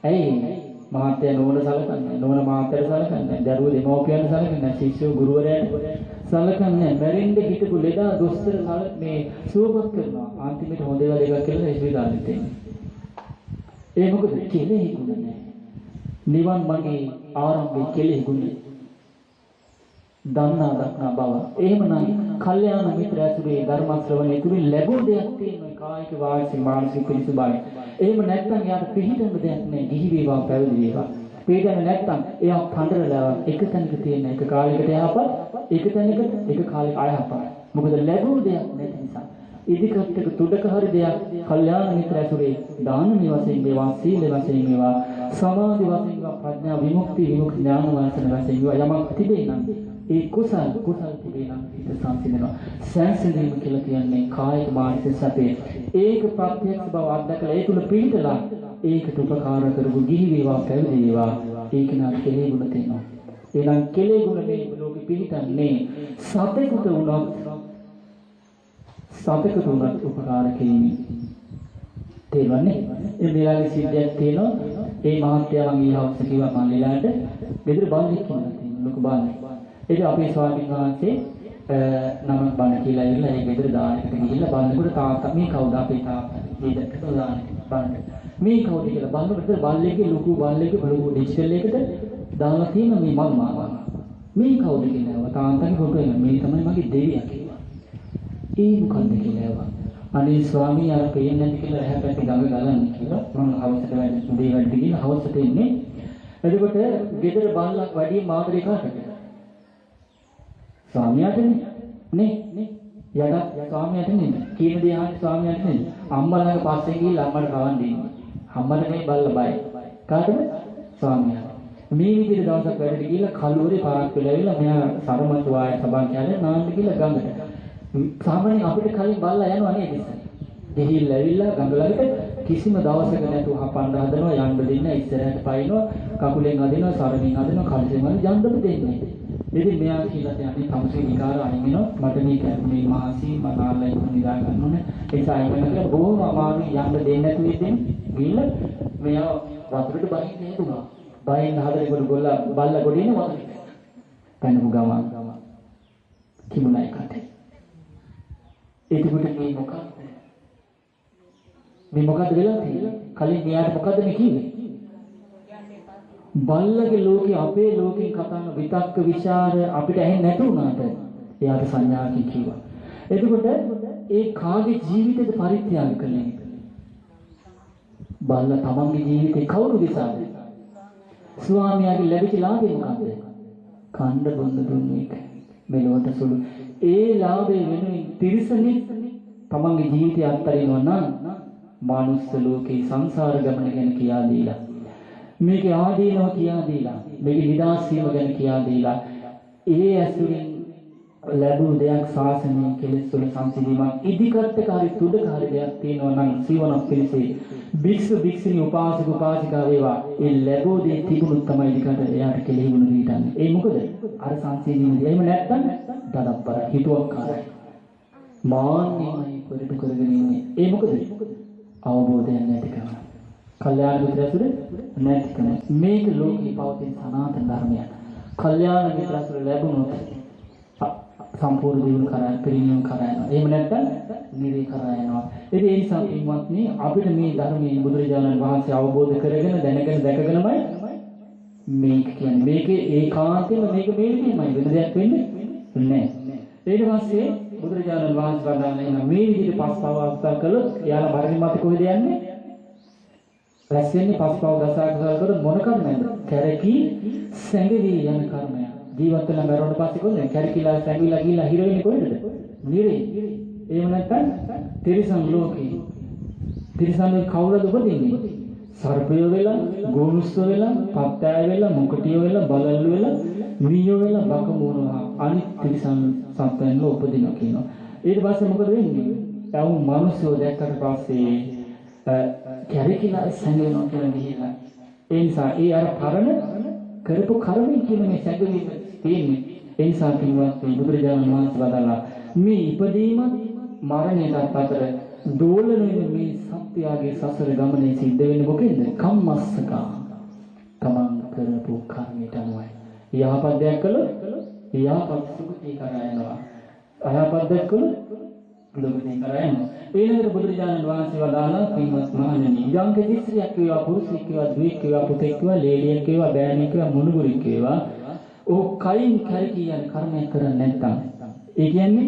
ඇයි මහත්ය නෝන සලකන්නේ නෝන මහත්යට සලකන්නේ දරුවෝ දෙමව්පියන් සලකන්නේ ශිෂ්‍යෝ ගුරුවරයාට සලකන්නේ මැරෙන්න හිටපු ලෙඩා දොස්තර මේ සුවපත් කරනවා අන්තිමට හොඳ ඒවා දෙකක් කියලා ඉස්විදාලෙත් එන්නේ ඒ මොකද කෙලෙහි ගුණ නැහැ නිවන් මාගේ ආරම්භයේ කෙලෙහි ගුණ දන්නා දක්නා බව එහෙමනම් කල්යාණ මිත්‍ර ඇතුලේ ධර්ම ශ්‍රවණය තුලින් ලැබුණ දෙයක් තියෙනවා කායික වාචික මානසික පිළිසුබයි එහෙම නැත්නම් යාට පිළිහිටන දෙයක් නෑ ගිහි වේවා පැවිදි වේවා පිළිහිටන නැත්නම් එයා පඬරලා එක තැනක තියෙන එක කාලයකට යහපත් එක තැනකට එක කාලයක අයහපත් මොකද ලැබුණ දෙයක් නැති නිසා ඉදිකටක තුඩක හරි දෙයක් කල්යාණ මිත්‍ර ඇතුලේ දානමය වශයෙන් වේවා සීල වශයෙන් වේවා සමාධි වශයෙන් වේවා ප්‍රඥා විමුක්ති ඥාන වාසන වශයෙන් වේවා යමක් තිබේ නම් ඒ කුසල් තිබේ නම් හිත සංසිඳනවා සංසිඳීම කියලා කියන්නේ කායික මානසික සැපේ ඒක ප්‍රත්‍යක්ෂ බව අත්දකලා ඒ තුල පිළිතලා ඒකට උපකාර කරපු ගිහි වේවා පැවිදි වේවා ඒක නාට කෙලෙ ගුණ තියෙනවා එහෙනම් කෙලෙ ගුණ මේ ලෝකෙ පිළිතන්නේ සතෙකුට උනත් උපකාර කිරීම තේරෙන්නේ ඒ මෙලාගේ සිද්ධියක් තියෙනවා ඒ මහත්යා මම ඊහවස කිව්වා මල්ලිලාට ගෙදර බල්ලෙක් ඉන්නවා තියෙනවා ලොකු බල්ලෙක් ඒක අපේ ස්වාමීන් වහන්සේ නම බණ කියලා ඉල්ලලා ඒ ගෙදර දානෙකට ගිහිල්ලා බන්නකොට තාත්තා මේ කවුද අපේ තාත්තා ඊට දානෙ බන්න මේ කවුද කියලා බන්නකොට බල්ලෙක්ගේ ලොකු බල්ලෙක්ගේ බලු ඩිජිටල් එකට දාලා තියෙන මේ මල් මාලා මේ කවුද කියලා තාත්තාගේ ෆොටෝ එක මේ තමයි මගේ දෙවියා කියලා ඒ මොකද්ද කියලා අනේ ස්වාමී අර පේන්නේ නැති කියලා ඇහැපැටි ගඟ ගලන්නේ කියලා මම හවසට වැඩි වැඩි ගිහින් හවසට එන්නේ එතකොට ගෙදර බල්ලක් වැඩි මාතරේ කාටද ස්වාමියාටනේ නේ යඩ ස්වාමියාට නෙමෙයි කීන දේ ආන්නේ ස්වාමියාට නෙමෙයි අම්මා ළඟ පස්සේ ගිහිල්ලා අම්මට කවන්න දෙන්නේ අම්මට මේ බල්ල බය කාටද ස්වාමියාට මේ විදිහට දවසක් වැඩට ගිහිල්ලා කලුවරේ පාරක් වෙලා ඇවිල්ලා මෙයා සරමතු වාය සබන් කියන්නේ නාන්න ගිහිල්ලා ගඟට සාමාන්‍යයෙන් අපිට කලින් බල්ලා යනවා නේද ඉතින් ගිහිල්ලා ඇවිල්ලා ගඟ ළඟට කිසිම දවසක නැතුව හපන්න හදනවා යන්න දෙන්න ඉස්සරහට පයින්නවා කකුලෙන් අදිනවා සරමින් අදිනවා කලිසෙන් අදිනවා යන්නත් දෙන්නේ ඉතින් මෙයා කියලා කියන්නේ තමසේ විකාර අයිමිනෝ මට මේ මහසි මනාලයි නිදා ගන්න ඕනේ. ඒ සායමනක බොහොම අමාරු යන්න දෙන්නේ නැතුව ඉතින් ගිහින් මෙයා වතුරට බහින්න හේතුණා. බයින් හදරේ බල්ලා ගොඩින වතුරට. පැනපු ගමන් කිමුණා එකට. එතකොට මේ මොකද්ද වෙලා තියෙන්නේ? කලින් මෙයාට මොකද්ද මේ කිව්වේ? බල්ලගේ ලෝකේ අපේ ලෝකේ කතාන විතක්ක ਵਿਚාර අපිට ඇහෙන්නේ නැතු වුණාට එයාට සංඥාකින් කිව්වා. එතකොට ඒ කාගේ ජීවිතේද පරිත්‍යාග කළේ? බල්ලා තමන්ගේ ජීවිතේ කවුරු විසාද? ස්වාමියාගේ ලැබිච්ච ලාභය මොකද්ද? කණ්ඩ බොන්න දුන්නේ එක. මෙලොවට සුළු ඒ ලාභය වෙනුවෙන් තිරිසනෙක් තමන්ගේ ජීවිතය අත්හරිනවා නම් මානුෂ්‍ය ලෝකේ සංසාර ගමන ගැන කියා දීලා මේකේ ආදීනව කියා දීලා මේකේ නිදාස් වීම ගැන කියා දීලා ඒ ඇසුරින් ලැබූ දෙයක් ශාසනයේ කෙලෙස් වල සංසිඳීමක් ඉදිකට්ටකාරී තුඩකාරී දෙයක් තියෙනවා නම් සීවනක් පිළිසේ භික්ෂු භික්ෂුණී උපාසක උපාසිකා වේවා ඒ ලැබූ දේ තිබුණොත් තමයි ඉදිකට එයාට කෙලෙහිවුණු දීටන්නේ ඒ මොකද අර සංසිඳීමේදී එහෙම නැත්තම් දඩප්පර හිතුවක්කාරයි මාන්නයයි පරිදු කරගෙන ඉන්නේ ඒ මොකද අවබෝධයක් නැතිකම කල්යාණ මිත්‍රසුර නැතිකම මේක ලෝකේ පවතින සනාතන ධර්මයක් කල්යාණ මිත්‍රසුර ලැබුණොත් සම්පූර්ණ දියුණු කරා පිරිනිවන් කරා යනවා. එහෙම නැත්නම් නිරේ කරා යනවා. ඒ නිසා පින්වත්නි අපිට මේ ධර්මයේ බුදුරජාණන් වහන්සේ අවබෝධ කරගෙන දැනගෙන දැකගෙනමයි මේක කියන්නේ. මේකේ ඒකාන්තයෙන්ම මේක මේ විදිහමයි වෙන දෙයක් වෙන්නේ නැහැ. ඊට පස්සේ බුදුරජාණන් වහන්සේ වදාළා මේ විදිහට පස්පව අවස්ථා කළොත් එයාලා මරණින් මත කොහෙද යන්නේ? රැස්වෙන්නේ පස්පව දසාකසල් කරොත් මොන කර්මයක්ද? කැරකි සැඟවි යන කර්මයක්. ජීවත් වෙලා මරණ පස්සේ කොහෙද? කැරකිලා සැඟවිලා ගිහිල්ලා හිර වෙන්නේ කොහෙද? නිරේ. එහෙම නැත්නම් තිරිසන් ලෝකේ. තිරිසන් කවුරුද උපදින්නේ? සර්පය වෙලා, ගෝනුස්ස වෙලා, පත්තය වෙලා, මුකටිය වෙලා, බලල්ලු වෙලා, වියෝ වෙලා, බකමෝනවා අනිත් තිරිසන් සත්ත්වයන් උපදිනවා කියනවා. ඊට පස්සේ මොකද වෙන්නේ? තව මිනිස්සු දැක්කට පස්සේ කැරකිලා සැඟවෙනවා කියලා ගිහිල්ලා. ඒ නිසා ඒ අර පරණ කරපු කර්මයෙන් කියන මේ සැඟවීම තියෙන්නේ. ඒ නිසා කිව්වත් බුදුරජාණන් වහන්සේ වදාළා මේ ඉපදීමත් මරණයත් අතර දෝලන වෙන මේ සත්‍යයේ සසර ගමනේ සිද්ධ වෙන්නේ මොකෙන්ද? කම්මස්සකා. තමන් කරපු කර්මයට අනුවයි. යහපත් දෙයක් කළොත් යහපත් සුගතිය කරා යනවා. අයහපත් දෙයක් කළොත් දුගතිය කරා යනවා. ඊළඟට බුදුරජාණන් වහන්සේ වදාළා පින්වත් මහණෙනි යම් කිසියක් වේවා පුරුෂයෙක් වේවා දුවෙක් වේවා පුතෙක් වේවා ලේලියෙක් වේවා බෑණියෙක් වේවා මුණුබුරික් වේවා ඕ කයින් කැරකී යන කර්මයක් කරන්නේ නැත්නම් ඒ කියන්නේ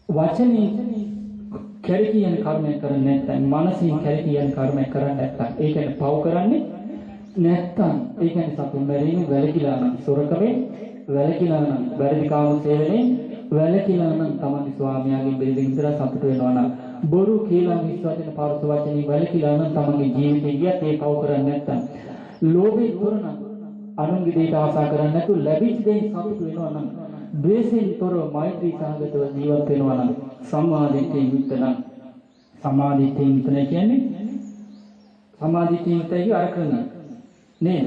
වචනේ කැරකී යන කර්මයක් කරන්නේ නැත්නම් මනසින් කැරකී යන කර්මයක් කරන්නේ නැත්නම් ඒ කියන්නේ පව් කරන්නේ නැත්නම් ඒ කියන්නේ සතුන් මැරීම වැළකීලා නම් සොරකමේ වැළකීලා නම් වැරදි කාම සේවනයේ වැළකීලා නම් තමයි ස්වාමියාගේ බෙල්ලෙන් විතර සතුට වෙනවා නම් බොරු කියලා විශ්වාසයෙන් පාරස වචනේ වැළකීලා නම් තමන්ගේ ජීවිතේ ගියත් ඒ පව් කරන්නේ නැත්නම් ලෝභේ තොරන අනුන්ගේ දේට ආසා කරන්නේ නැතුව ලැබිච්ච දේ සතුට වෙනවා නම් ද්වේෂයෙන් තොරව මෛත්‍රී සහගතව ජීවත් වෙනවා නම් සම්මාදිට්ඨිය යුක්ත නම් සම්මාදිට්ඨිය යුක්ත කියන්නේ සම්මාදිට්ඨිය යුක්තයි අර කරන නේද?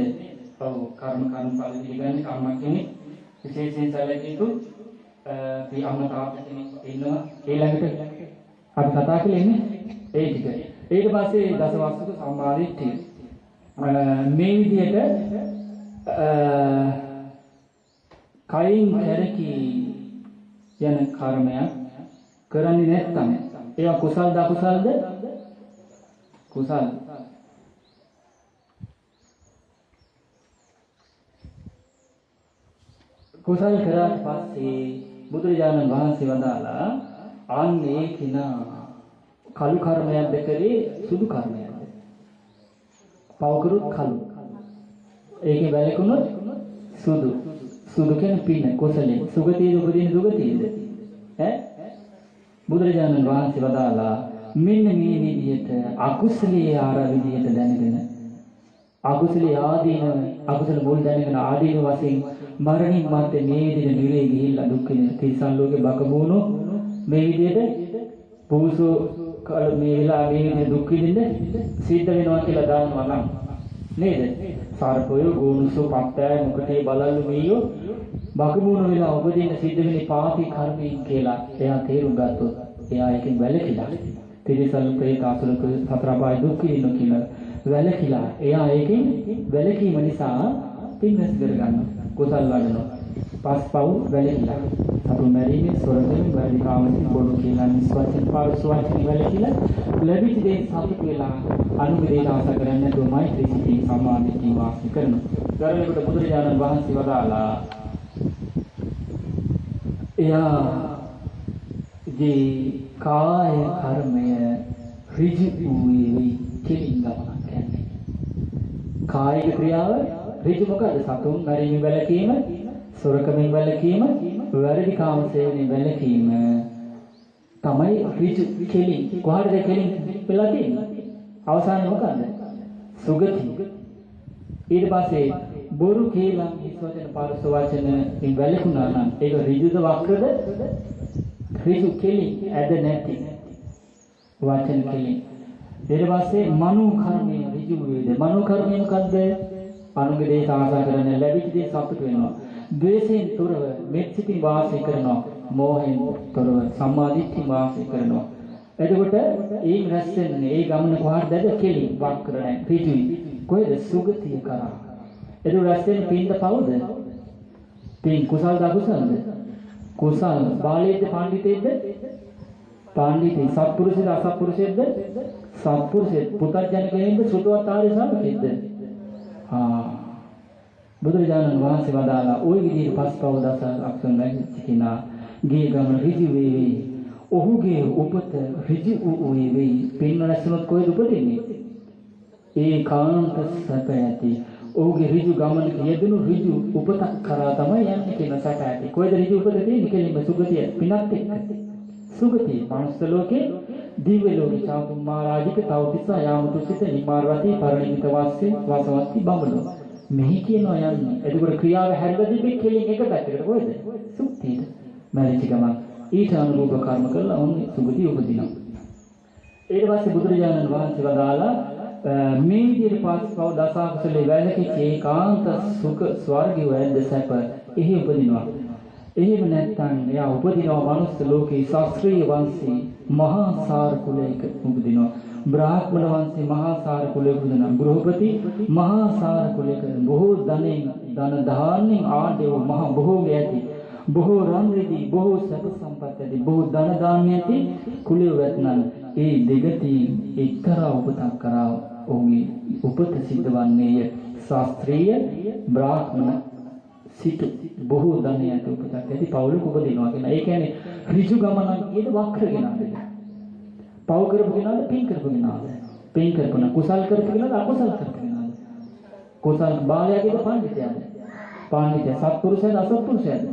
ඔව් කර්ම ඵල පිළිගන්නේ කර්මන්නේ විශේෂයෙන් සැලකීතු මේ අමතාවක කෙනෙක් ඉන්නවා ඊළඟට අපි කතා කළේ ඒ ටික. ඊට පස්සේ දසවස්තුක සම්මාදිට්ඨිය මේ විදිහට කයින් කැරකී යන කර්මයක් කරන්නේ නැත්නම් ඒවා කුසල්ද අකුසල්ද? කුසල්. කුසල් කරාට පස්සේ බුදුරජාණන් වහන්සේ වදාලා අන්නේ කිනා කළු කර්මයක්ද කරේ සුදු කර්මයක්ද? පව කරුත් කළු. ඒකේ වැළකුණොත් සුදු. සුදු කියන්නේ පින කුසලයේ සුගතියේ උපදින සුගතියේද? බුදුරජාණන් වහන්සේ වදාලා මෙන්න මේ විදිහට අකුසලයේ ආර විදිහට දැනගෙන අකුසලයේ ආදීන අකුසල මුල් දැනගෙන ආදීන වශයෙන් මරණින් මත්තේ මේ විදිහට නිරේ ගිහිල්ලා දුක් විඳින තිරිසන් ලෝකේ බකබෝනෝ මේ විදිහට පූසෝ කල මේ වෙලා මේ විදිහට දුක් විඳින්න සිද්ධ වෙනවා කියලා දානවා නම් නේද? සර්පය ගෝනුසු පත්තය මුකටේ බලල්ලු මේයෝ බගමුණු වෙලා උපදින්න සිද්ධ වෙන්නේ පාපී කර්මයෙන් කියලා එයා තේරුම් ගත්තොත් එයා එකෙන් වැළකීලා තිරිසන් ප්‍රේත අසුරක සතර අපාය දුක් විඳින්න කියලා වැළකීලා එයා ඒකෙන් වැළකීම නිසා පින් රැස් කරගන්නවා කුසල් වඩනවා පස්පව් වැළකීලා අපු මැරීමේ සොරකෙන් වැරදි කාමයෙන් බොරු කියලා නිස්වචන පාරසවචන වැළකීලා ලැබිච්ච දේ සතුට වෙලා අනුග්‍රහයට ආශා කරන්නේ නැතුව මෛත්‍රී සිතින් සමාධිය වාසය කරනවා. ධර්මයකට බුදුරජාණන් වහන්සේ වදාලා එයාගේ කාය කර්මය ඍජු වූයේ කෙලින්ගමක් කියන්නේ. කායික ක්‍රියාව ඍජු මොකද? සතුන් මැරීම වැළකීම, සොරකමින් වැළකීම, වැරදි කාම සේවනයෙන් වැළකීම තමයි ඍජු කෙලින්. කොහොමද කෙලින් වෙලා තියෙන්නේ? අවසානයේ මොකද්ද? සුගති. ඊට පස්සේ බොරු කියලා විශ්වචන පාරස වචන ඉන් වැළකුණා නම් ඒක ඍජුද වක්‍රද? ඍජු කෙලින් ඇද නැති වචන කෙලින්. ඊට පස්සේ මනෝ කර්මයේ ඍජු වේද. මනෝ කර්මය මොකද්ද? අනුගේ දේ ආශා කරන ලැබිච්ච දේ සතුට වෙනවා. ද්වේෂයෙන් තොරව මෙත්සිතින් වාසය කරනවා. මෝහයෙන් තොරව සම්මාදිට්ඨිය වාසය කරනවා. එතකොට ඒ රැස් වෙන්නේ ඒ ගමන කොහටද? කෙලින් වක්‍ර නැහැ. ඍජුයි. කොහෙද? සුගතිය කරා. එතකොට රැස් වෙන පින්ද පවුද? පින් කුසල්ද අකුසල්ද? කුසල්. බාලයේද පඬිතේද? පඬිතේ. සත්පුරුෂයද අසත්පුරුෂයද? සත්පුරුෂය. පුතර්ජන කෙනෙක්ද සුතවත් ආර්ය ශ්‍රාවකෙක්ද? බුදුරජාණන් වහන්සේ වදාලා ওই විදිහට පස්පව දස අක්ෂර නැගිටිනා ගේ ගමන ඍජු වේවි. ඔහුගේ උපත ඍජු වූ වේවි. පින් රැස්නොත් කොහෙද උපදින්නේ? ඒකාන්ත සැප ඇති. ඔහුගේ ඍජු ගමනක යෙදුණු ඍජු උපතක් කරා තමයි යන්නේ කියන සැප ඇති. කොහෙද ඍජු උපත තියෙන්නේ? කෙලින්ම සුගතිය. පිනත් එක්ක. සුගතිය. මනුස්ස ලෝකේ දිව්‍ය ලෝකේ චාතුම්මාරාජික තවතිස්ස යාමතුසිත නිමාරවති පරිණිත වාස්සේ වාසවත්ති බඹලෝ. මෙහි කියනවා යන්නේ. එතකොට ක්‍රියාව හැරිලා තිබෙන්නේ කෙලින් එක පැත්තකට. කොහෙද? සුක්තියට. මැරිච්ච ගමන් ඊට අනුරූප කර්ම කළා ඔන්නේ සුගතිය උපදිනවා. ඊට පස්සේ බුදුරජාණන් වහන්සේ වදාලා මේ විදිහට පස්පව දසකුසලේ වැළකී ඒකාන්ත සුඛ ස්වර්ගයේ වැද්ද සැප එහි උපදිනවා. එහෙම නැත්නම් එයා උපදිනවා මනුස්ස ලෝකේ ශාස්ත්‍රීය වංශී මහා සාර කුලයක උපදිනවා. බ්‍රාහ්මණ වංශේ මහා සාර කුලයක උපදිනවා. ගෘහපති මහා සාර කුලයක බොහෝ ධනෙන් ධන ධාන්‍යෙන් ආඩේ මහා භෝගය ඇති. බොහෝ රන් රෙදි බොහෝ සැප සම්පත් ඇති. බොහෝ ධන ධාන්‍ය ඇති කුලය වෙත්නම් ඒ දෙගති එක්තරා උපතක් කරා ඔහුගේ උපත සිද්ධ වන්නේය. ශාස්ත්‍රීය බ්‍රාහ්මණ සිට බොහෝ ධනය ඇති උපතක් ඇති පවුලක උපදිනවා කියන. ඒ කියන්නේ ඍජු ගමනක් කියන වක්‍ර ගෙනාද. පව කරපු කෙනාද පින් කරපු කෙනාද? පින් කරපන කුසල් කරපු කෙනාද අකුසල් කරපු කෙනාද? කුසල් බාලයාගේද පඬිතයාද? පඬිතයා. සත්පුරුෂයද අසත්පුරුෂයද?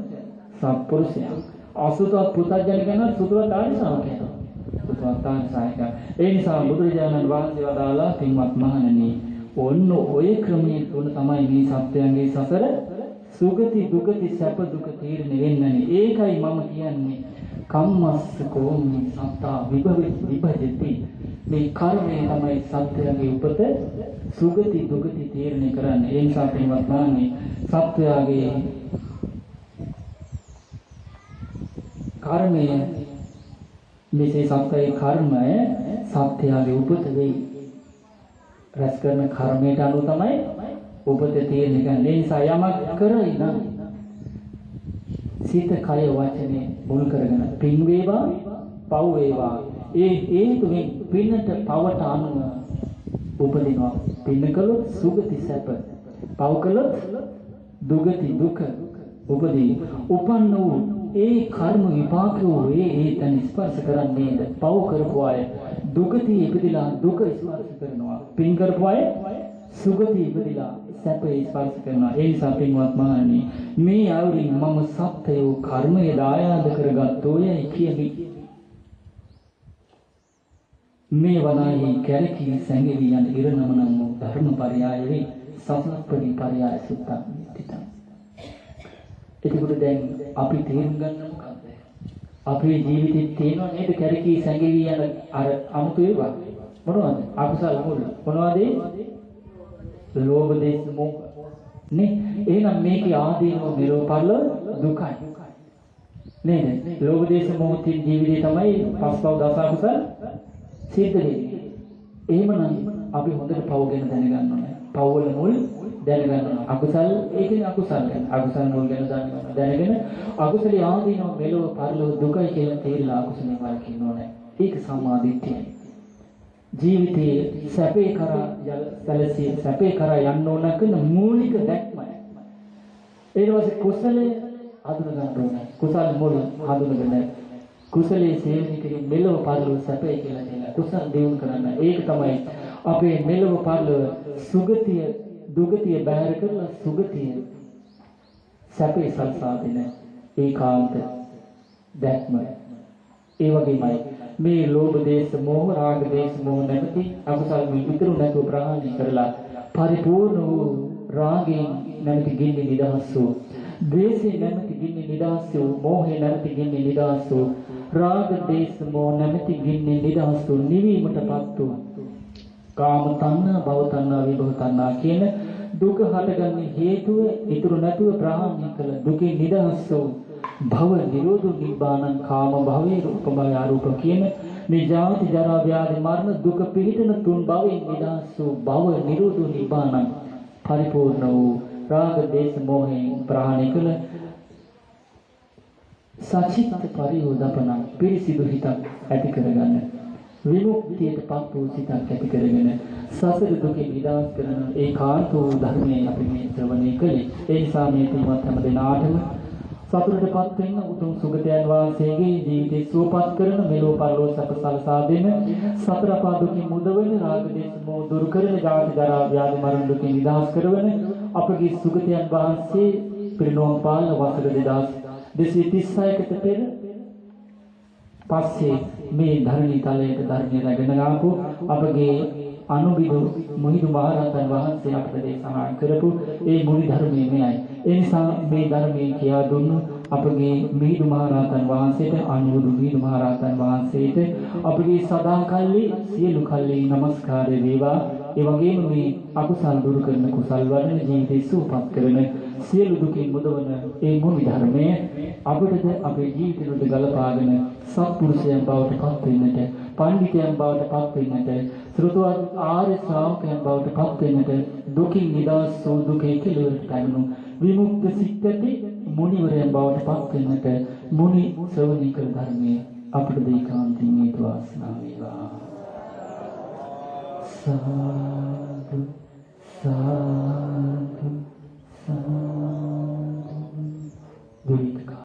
සත්පුරුෂයා. අසුතවත් පුතර්ජන කෙනා සුතවත් ආර්ය ශ්‍රාවකයා. සුතවත් ආර්ය ශ්‍රාවකයා. ඒ නිසා බුදුරජාණන් වහන්සේ වදාලා පින්වත් මහණෙනි ඔන්න ඔය ක්‍රමයේ තුන තමයි මේ සත්‍යයන්ගේ සසර සුගති දුගති සැප දුක තීරණය වෙන්නේ. ඒකයි මම කියන්නේ කම්මස්ස කෝමි සත්තා විභජති. මේ කර්මය තමයි සත්‍යයන්ගේ උපත සුගති දුගති තීරණය කරන්නේ. ඒ නිසා පින්වත් මහණෙනි සත්‍යයන්ගේ කර්මය මෙසේ සත්‍යයේ කර්මය සත්‍යයන්ගේ උපත වෙයි. රැස් කරන කර්මයට අනුව තමයි උපත තීරණය කරන්නේ. ඒ නිසා යමක් කරයි නම් සිත කය වචනේ මුල් කරගෙන පින් වේවා පව් වේවා ඒ හේතුවෙන් පින්නට පවට අනුව උපදිනවා. පින්න කළොත් සුගති සැප, පව් කළොත් දුගති දුක උපදී. උපන්න වූ ඒ කර්ම විපාක වූ ඒ තන ස්පර්ශ කරන්නේද පව් කරපු අය දුගති ඉපදිලා දුක ස්පර්ශ කරනවා. පින් කරපු අය සුගති ඉපදිලා සැප ස්පර්ශ කරනවා. ඒ නිසා පින්වත් මහණනි මේ ආවරින් මම සත්‍යෝ කර්මයේ දායාද කරගත්තෝයයි කියමි. මේ වනාහි කැරකී සැඟවි යන ඉරණම නම් වූ ධර්මපරයය වේ. සසලප්පටි පරයය සුත්තම් තිතං. එතකොට දැන් අපි තේරුම් ගන්න මොකක්ද? අපේ ජීවිතේ තියෙනවා නේද කැරකී සැඟවි යන අර අමුතු ඒවා. මොනවද? අකුසල මුල්. මොනවද? ලෝභ දේශ මොහ නේ එහෙනම් මේකේ ආදීනව නිරෝපල්ල දුකයි නේද? ලෝභ දේශ මොහොතින් ජීවිතේ තමයි පස්පව දස අකුසල සිද්ධ වෙන්නේ. එහෙමනම් අපි හොඳට පව ගැන දැනගන්න ඕනේ. පව වල මුල් දැනගන්න ඕනේ. අකුසල් ඒකනේ අකුසල් ගැන. අකුසල් මුල් ගැන දැනගෙන අකුසලයේ ආදීනව මෙලොව පරලොව දුකයි කියලා තේරිලා අකුසලේ වළකින්න ඕනේ. ඒක සම්මාදිට්ඨියයි. ජීවිතයේ සැපේ කරා සැලසී සැපේ කරා යන්න ඕන කියන මූලික දැක්මයි. ඊට පස්සේ කුසලයේ හඳුන ගන්න ඕනේ. කුසල් මුල් හඳුනගෙන කුසලයේ සේවනය කිරීම මෙලොව පරලොව සැපේ කියලා කියනවා. කුසල් දියුණු කරන්න. ඒක තමයි අපේ මෙලොව පරලොව සුගතිය දුගතිය බැහැර කරලා සුගතිය සැපේ සල්සා දෙන ඒකාන්ත දැක්ම. ඒ වගේමයි මේ ලෝභ දේශ මොහ රාග දේශ මොහ නැති අකුසල් විතර නැතුව ප්‍රහාණය කරලා පරිපූර්ණ වූ රාගයෙන් නැති ගින්නේ නිදහස් වූ ද්වේෂයෙන් නැති ගින්නේ නිදහස් වූ මෝහයෙන් නැති ගින්නේ නිදහස් වූ රාග දේශ මොහ නැති ගින්නේ නිදහස් වූ නිවීමටපත් වූ කාම තණ්හා භව තණ්හා විභව තණ්හා කියන දුක හටගන්නේ හේතුව ඉතුරු නැතුව ප්‍රහාණය කළ දුකේ නිදහස් වූ භව නිරෝධ නිබ්බානං කාම භවයේ රූප භවය අරූප කියන මේ ජාති ජරා ව්‍යාධි මරණ දුක පිහිටන තුන් භවයෙන් නිදහස් වූ භව නිරෝධ නිබ්බානං පරිපූර්ණ වූ රාග දේශ මොහයෙන් ප්‍රහාණය කළ සචිත්ත පරියෝදපන පිරිසිදු හිතක් ඇති කරගන්න විමුක්තියටපත් වූ සිතක් ඇති කරගෙන සසර දුකෙන් නිදහස් කරන ඒකාන්ත වූ ධර්මයේ අපි මේ ශ්‍රවණය කළේ. ඒ නිසා මේ පින්වත් හැම දෙනාටම සතුටටපත් වෙන්න උතුම් සුගතයන් වහන්සේගේ ජීවිතේ සුවපත් කරන මෙලොව පරලොව සැප සලසා දෙන සතර අපා දුකින් මුදවන රාග දේශ මොහ දුරු කරන ජාති ජරා ව්‍යාධි මරණ දුකින් නිදහස් කරවන අපගේ සුගතයන් වහන්සේ පිරිනොම් පාන වසර 2236කට පෙර පස්සේ මේ ධර්මී තලයට ධර්මයේ රැගෙන ආපු අපගේ අනුබිදු මුහිදු මහරහතන් වහන්සේ අපට දේශනා කරපු ඒ මුනි ධර්මයේ මෙයයි. ඒ නිසා මේ ධර්මයේ කියා දුන්නු අපගේ මිහිදු මහරහතන් වහන්සේට අනුබිදු මිහිදු මහරහතන් වහන්සේට අපගේ සදාකල්ලි සියලු කල්ලි নমස්කාරය වේවා. ඒ වගේම මේ අකුසල් දුරු කරන කුසල් වඩන ජීවිතය සුවපත් කරන සියලු දුකින් මුදවන ඒ මුනි ධර්මයේ අපිටද අපේ ජීවිතවලට ගලපාගෙන සත්පුරුෂයන් බවට පත් වෙන්නට, පඬිතුයන් බවට පත් වෙන්නට, ශ්‍රොතවත් ආර්ය ශ්‍රාවකයන් බවට පත් වෙන්නට, දුකින් නිදහස් වූ දුකේ කෙලවරට පැමිණු විමුක්ත සිත් ඇති මුනිවරයන් බවට පත් වෙන්නට මුනි ශ්‍රවණී කළ ධර්මයේ අපට දීකාන්තින් හේතු වාසනා වේවා. සාදු සාදු සාදු